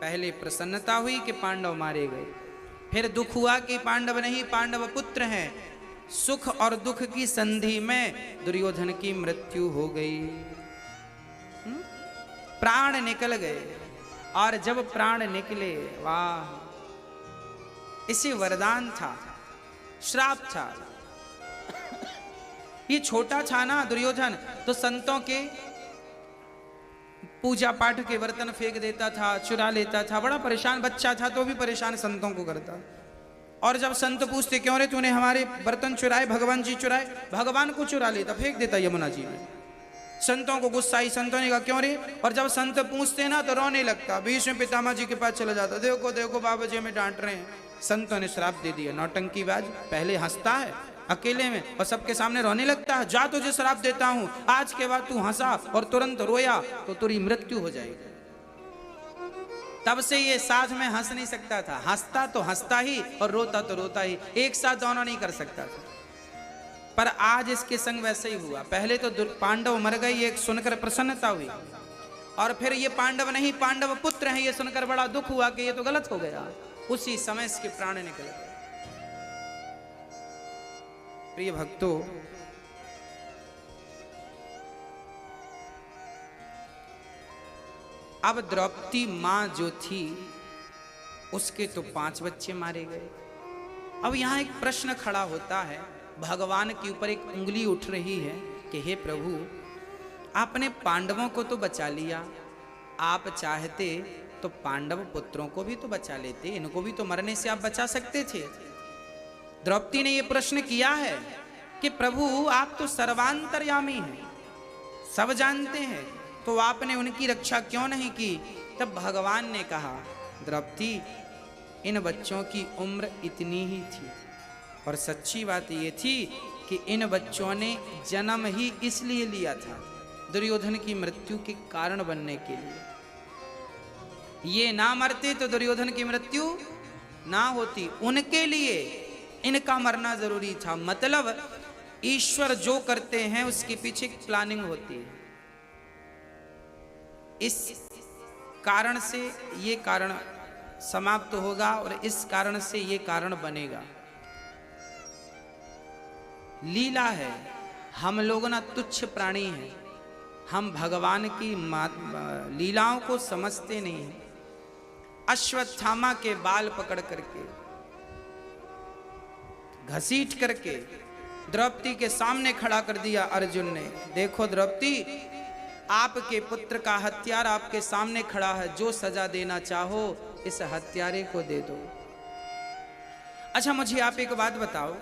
पहले प्रसन्नता हुई कि पांडव मारे गए, फिर दुख हुआ कि पांडव नहीं, पांडव पुत्र हैं। सुख और दुख की संधि में दुर्योधन की मृत्यु हो गई, प्राण निकल गए। और जब प्राण निकले, वाह, इसे वरदान था, श्राप था। ये छोटा था ना दुर्योधन, तो संतों के पूजा पाठ के बर्तन फेंक देता था, चुरा लेता था, बड़ा परेशान बच्चा था तो भी परेशान संतों को करता। और जब संत पूछते क्यों रे तूने हमारे बर्तन चुराए, भगवान जी चुराए, भगवान को चुरा लेता, फेंक देता यमुना जी में। संतों को गुस्सा आई, संतों ने कहा क्यों रे, और जब संत पूछते ना तो रोने लगता, बीच में पितामह जी के पास चला जाता, देखो देखो बाबा जी हमें डांट रहे हैं। संतों ने श्राप दे दिया, नौटंकीबाज, पहले हंसता है अकेले में और सबके सामने रोने लगता है, जा तुझे श्राप देता हूं, आज के बाद तू हंसा और तुरंत रोया तो तेरी मृत्यु हो जाएगी। तब से ये साथ में हंस नहीं सकता था, हंसता तो हंसता ही और रोता तो रोता ही, एक साथ दोनों नहीं कर सकता था। पर आज इसके संग वैसे ही हुआ। पहले तो पांडव मर गए, ये सुनकर प्रसन्नता हुई, और फिर ये पांडव नहीं पांडव पुत्र हैं, ये सुनकर बड़ा दुख हुआ कि ये तो गलत हो गया। उसी समय इसके प्राण निकल गए। प्रिय भक्तों, अब द्रौपदी मां जो थी उसके तो 5 बच्चे मारे गए। अब यहां एक प्रश्न खड़ा होता है, भगवान के ऊपर एक उंगली उठ रही है कि हे प्रभु, आपने पांडवों को तो बचा लिया, आप चाहते तो पांडव पुत्रों को भी तो बचा लेते, इनको भी तो मरने से आप बचा सकते थे। द्रौपदी ने यह प्रश्न किया है कि प्रभु आप तो सर्वांतर्यामी हैं, सब जानते हैं, तो आपने उनकी रक्षा क्यों नहीं की? तब भगवान ने कहा, द्रौपदी इन बच्चों की उम्र इतनी ही थी, और सच्ची बात ये थी कि इन बच्चों ने जन्म ही इसलिए लिया था दुर्योधन की मृत्यु के कारण बनने के लिए। ये ना मरते तो दुर्योधन की मृत्यु ना होती, उनके लिए इनका मरना जरूरी था। मतलब ईश्वर जो करते हैं उसके पीछे एक प्लानिंग होती है। इस कारण से ये कारण समाप्त होगा और इस कारण से ये कारण बनेगा। लीला है। हम लोग ना तुच्छ प्राणी हैं, हम भगवान की लीलाओं को समझते नहीं हैं। अश्वत्थामा के बाल पकड़ करके घसीट करके द्रौपदी के सामने खड़ा कर दिया अर्जुन ने। देखो द्रौपदी, आपके पुत्र का हत्यारा आपके सामने खड़ा है, जो सजा देना चाहो इस हत्यारे को दे दो। अच्छा मुझे आप एक बात बताओ,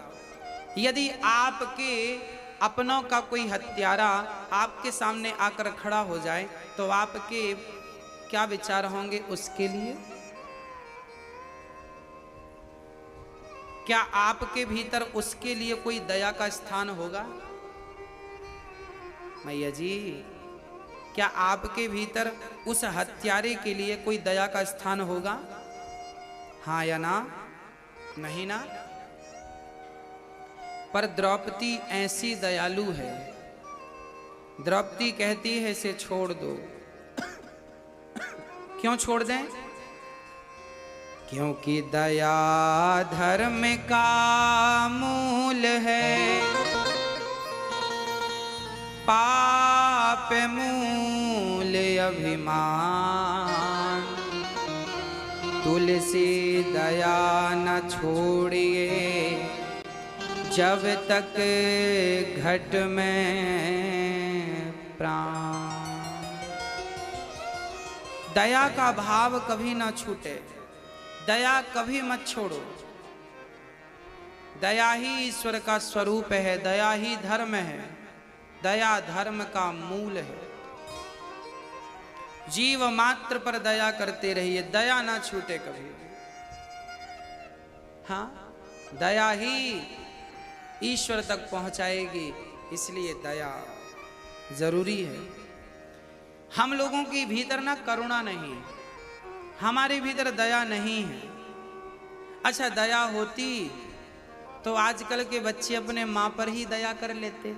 यदि आपके अपनों का कोई हत्यारा आपके सामने आकर खड़ा हो जाए तो आपके क्या विचार होंगे उसके लिए? क्या आपके भीतर उसके लिए कोई दया का स्थान होगा? मैया जी, क्या आपके भीतर उस हत्यारे के लिए कोई दया का स्थान होगा? हाँ या ना? नहीं ना? पर द्रौपदी ऐसी दयालु है, द्रौपदी कहती है इसे छोड़ दो। क्यों छोड़ दें? क्योंकि दया धर्म का मूल है, पाप मूल अभिमान। तुलसी दया न छोड़िए जब तक घट में प्राण। दया का भाव कभी ना छूटे, दया कभी मत छोड़ो। दया ही ईश्वर का स्वरूप है, दया ही धर्म है, दया धर्म का मूल है। जीव मात्र पर दया करते रहिए, दया ना छूटे कभी। हाँ, दया ही ईश्वर तक पहुंचाएगी, इसलिए दया जरूरी है। हम लोगों के भीतर ना करुणा नहीं है, हमारे भीतर दया नहीं है। अच्छा दया होती तो आजकल के बच्चे अपने माँ पर ही दया कर लेते,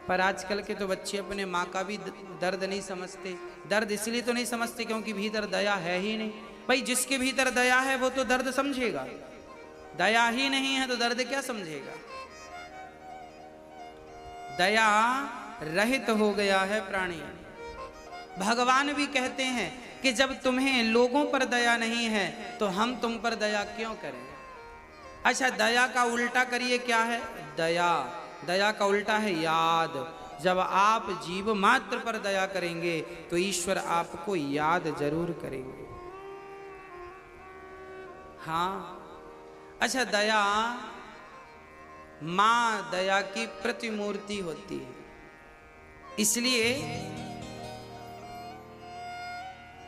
पर आजकल के तो बच्चे अपने माँ का भी दर्द नहीं समझते। दर्द इसलिए तो नहीं समझते क्योंकि भीतर दया है ही नहीं। भाई जिसके भीतर दया है वो तो दर्द समझेगा, दया ही नहीं है तो दर्द क्या समझेगा? दया रहित हो गया है प्राणी। भगवान भी कहते हैं कि जब तुम्हें लोगों पर दया नहीं है तो हम तुम पर दया क्यों करें? अच्छा दया का उल्टा करिए, क्या है? दया का उल्टा है याद। जब आप जीव मात्र पर दया करेंगे तो ईश्वर आपको याद जरूर करेंगे। हाँ, अच्छा दया मां दया की प्रतिमूर्ति होती है, इसलिए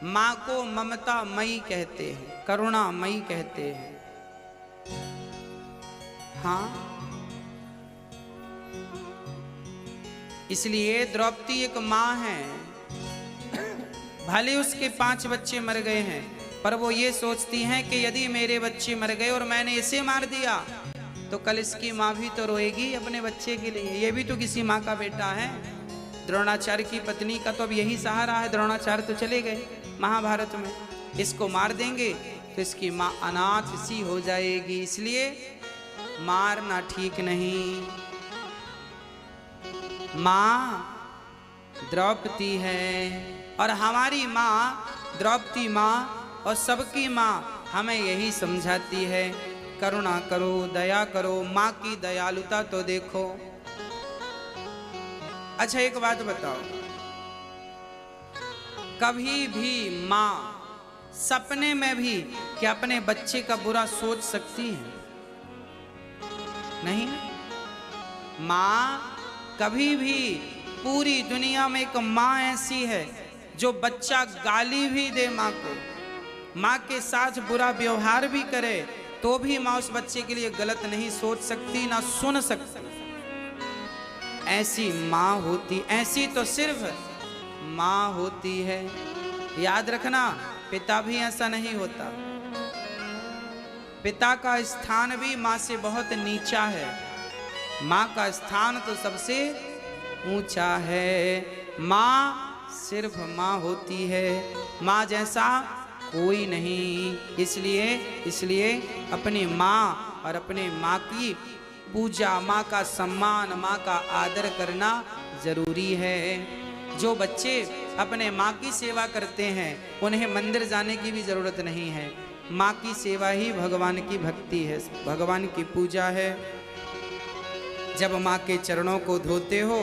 मां को ममता मई कहते हैं, करुणा मई कहते हैं। हाँ, इसलिए द्रौपदी एक मां है, भले उसके 5 बच्चे मर गए हैं, पर वो ये सोचती हैं कि यदि मेरे बच्चे मर गए और मैंने इसे मार दिया तो कल इसकी माँ भी तो रोएगी अपने बच्चे के लिए, ये भी तो किसी माँ का बेटा है। द्रोणाचार्य की पत्नी का तो अब यही सहारा है, द्रोणाचार्य तो चले गए महाभारत में, इसको मार देंगे तो इसकी माँ अनाथ सी हो जाएगी, इसलिए मारना ठीक नहीं। माँ द्रौपदी है और हमारी माँ द्रौपदी माँ और सबकी माँ हमें यही समझाती है, करुणा करो, दया करो, माँ की दयालुता तो देखो। अच्छा एक बात बताओ, कभी भी माँ सपने में भी क्या अपने बच्चे का बुरा सोच सकती है? नहीं। माँ कभी भी, पूरी दुनिया में एक माँ ऐसी है जो बच्चा गाली भी दे माँ को, माँ के साथ बुरा व्यवहार भी करे, तो भी माँ उस बच्चे के लिए गलत नहीं सोच सकती, ना सुन सकती। ऐसी माँ होती, ऐसी तो सिर्फ माँ होती है। याद रखना, पिता भी ऐसा नहीं होता। पिता का स्थान भी माँ से बहुत नीचा है, माँ का स्थान तो सबसे ऊंचा है। माँ सिर्फ माँ होती है, माँ जैसा कोई नहीं। इसलिए अपनी माँ और अपने माँ की पूजा, माँ का सम्मान, माँ का आदर करना जरूरी है। जो बच्चे अपने माँ की सेवा करते हैं उन्हें मंदिर जाने की भी जरूरत नहीं है। माँ की सेवा ही भगवान की भक्ति है, भगवान की पूजा है। जब माँ के चरणों को धोते हो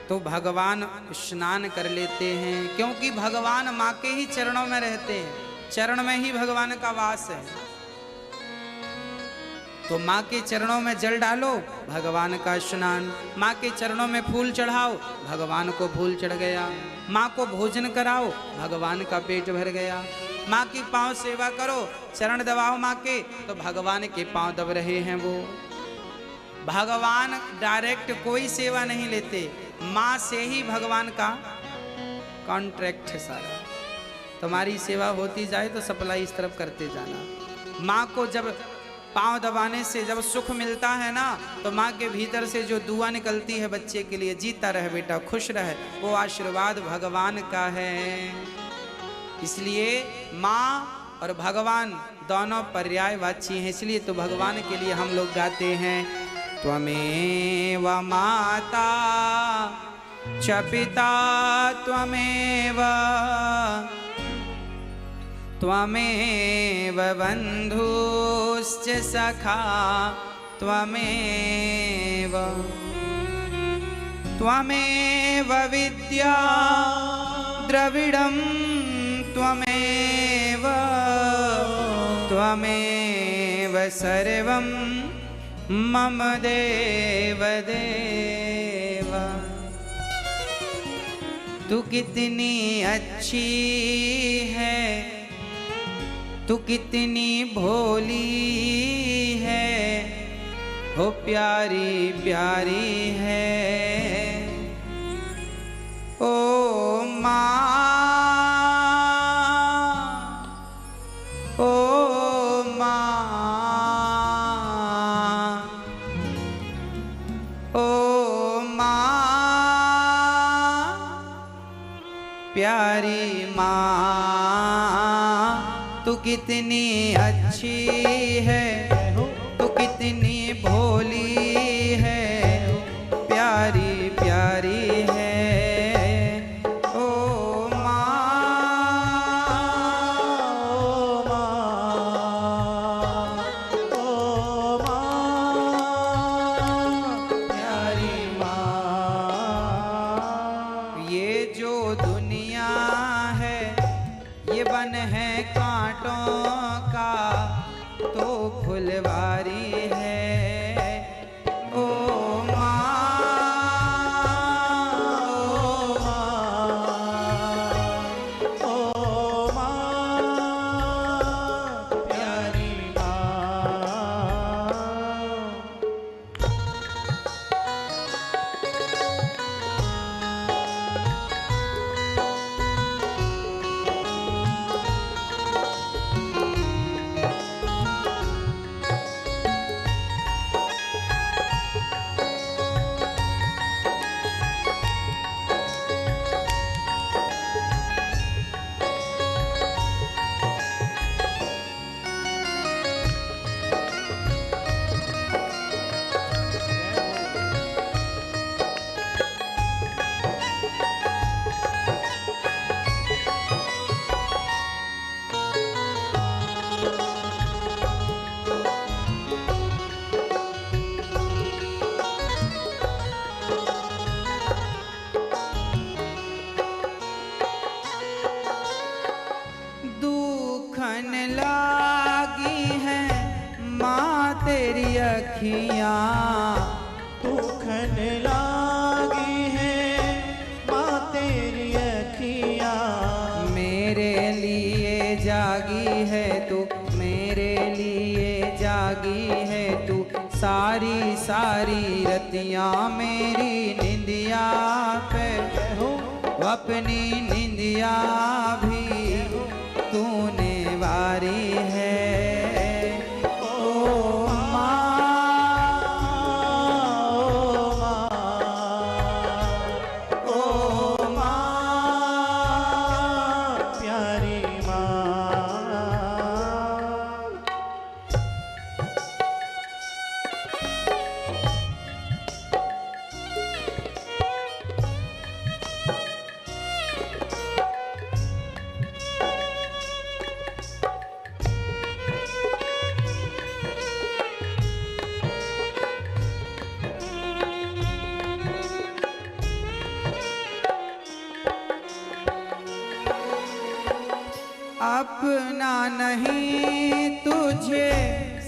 तो भगवान स्नान कर लेते हैं, क्योंकि भगवान माँ के ही चरणों में रहते हैं, चरण में ही भगवान का वास है। तो माँ के चरणों में जल डालो, भगवान का स्नान। माँ के चरणों में फूल चढ़ाओ, भगवान को फूल चढ़ गया। माँ को भोजन कराओ, भगवान का पेट भर गया। माँ की पांव सेवा करो, चरण दबाओ माँ के, तो भगवान के पांव दब रहे हैं वो। भगवान डायरेक्ट कोई सेवा नहीं लेते, माँ से ही भगवान का कॉन्ट्रैक्ट है सारा। तुम्हारी सेवा होती जाए तो सप्लाई इस तरफ करते जाना। माँ को जब पांव दबाने से जब सुख मिलता है ना, तो माँ के भीतर से जो दुआ निकलती है बच्चे के लिए, जीता रहे बेटा, खुश रहे, वो आशीर्वाद भगवान का है। इसलिए माँ और भगवान दोनों पर्यायवाची हैं। इसलिए तो भगवान के लिए हम लोग गाते हैं, त्वमेव माता च पिता त्वमेव, त्वमेव बन्धुश्च सखा त्वमेव, त्वमेव विद्या द्रविडं त्वमेव, त्वमेव सर्वं मम देव देव। तू कितनी अच्छी है, तू कितनी भोली है, हो प्यारी प्यारी है ओ माँ, ओ माँ, ओ माँ, प्यारी माँ, तू कितनी अच्छी है, तू कितनी भोली है, प्यारी प्यारी है ओ माँ, ओ माँ, प्यारी माँ। ये जो दुनिया है ये वन है कांटों का, तो फुलवारी है ओ माँ, ओ माँ, प्यारी तेरी अखियां दुखन लागी है माँ तेरी अखियां, मेरे लिए जागी है तू, मेरे लिए जागी है तू, सारी सारी रतियां मेरी निंदिया पे हो अपनी निंदिया भी तूने वारी है। ओ प्यारी माँ। अपना नहीं तुझे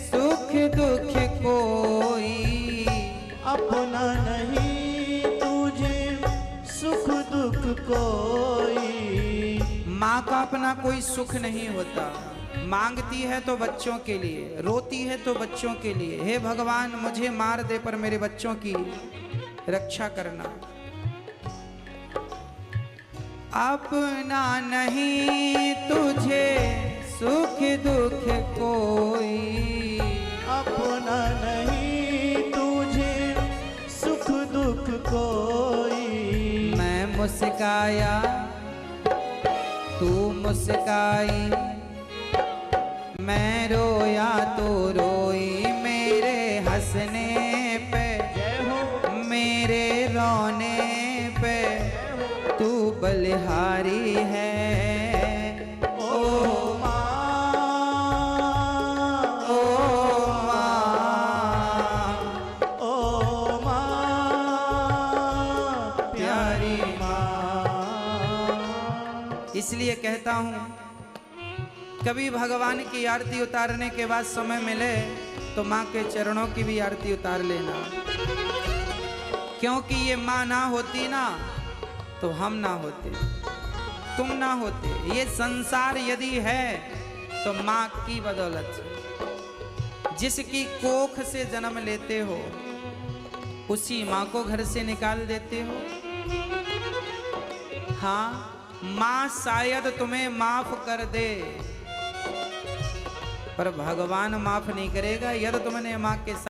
सुख दुख कोई, अपना नहीं तुझे सुख दुख कोई, माँ का अपना कोई सुख नहीं होता। मांगती है तो बच्चों के लिए, रोती है तो बच्चों के लिए। हे भगवान मुझे मार दे पर मेरे बच्चों की रक्षा करना। अपना नहीं तुझे सुख दुख कोई, अपना नहीं तुझे सुख दुख कोई, मैं मुस्काया तू मुस्काई, मैं रोया तो रोई, मेरे हंसने पे मेरे रोने पे तू बलिहारी है। ओ माँ, ओ माँ, ओ माँ, प्यारी माँ। इसलिए कहता हूँ कभी भगवान की आरती उतारने के बाद समय मिले तो माँ के चरणों की भी आरती उतार लेना, क्योंकि ये माँ ना होती ना तो हम ना होते, तुम ना होते। ये संसार यदि है तो माँ की बदौलत से। जिसकी कोख से जन्म लेते हो उसी माँ को घर से निकाल देते हो। हाँ, माँ शायद तुम्हें माफ कर दे पर भगवान माफ नहीं करेगा यदि तुमने माँ के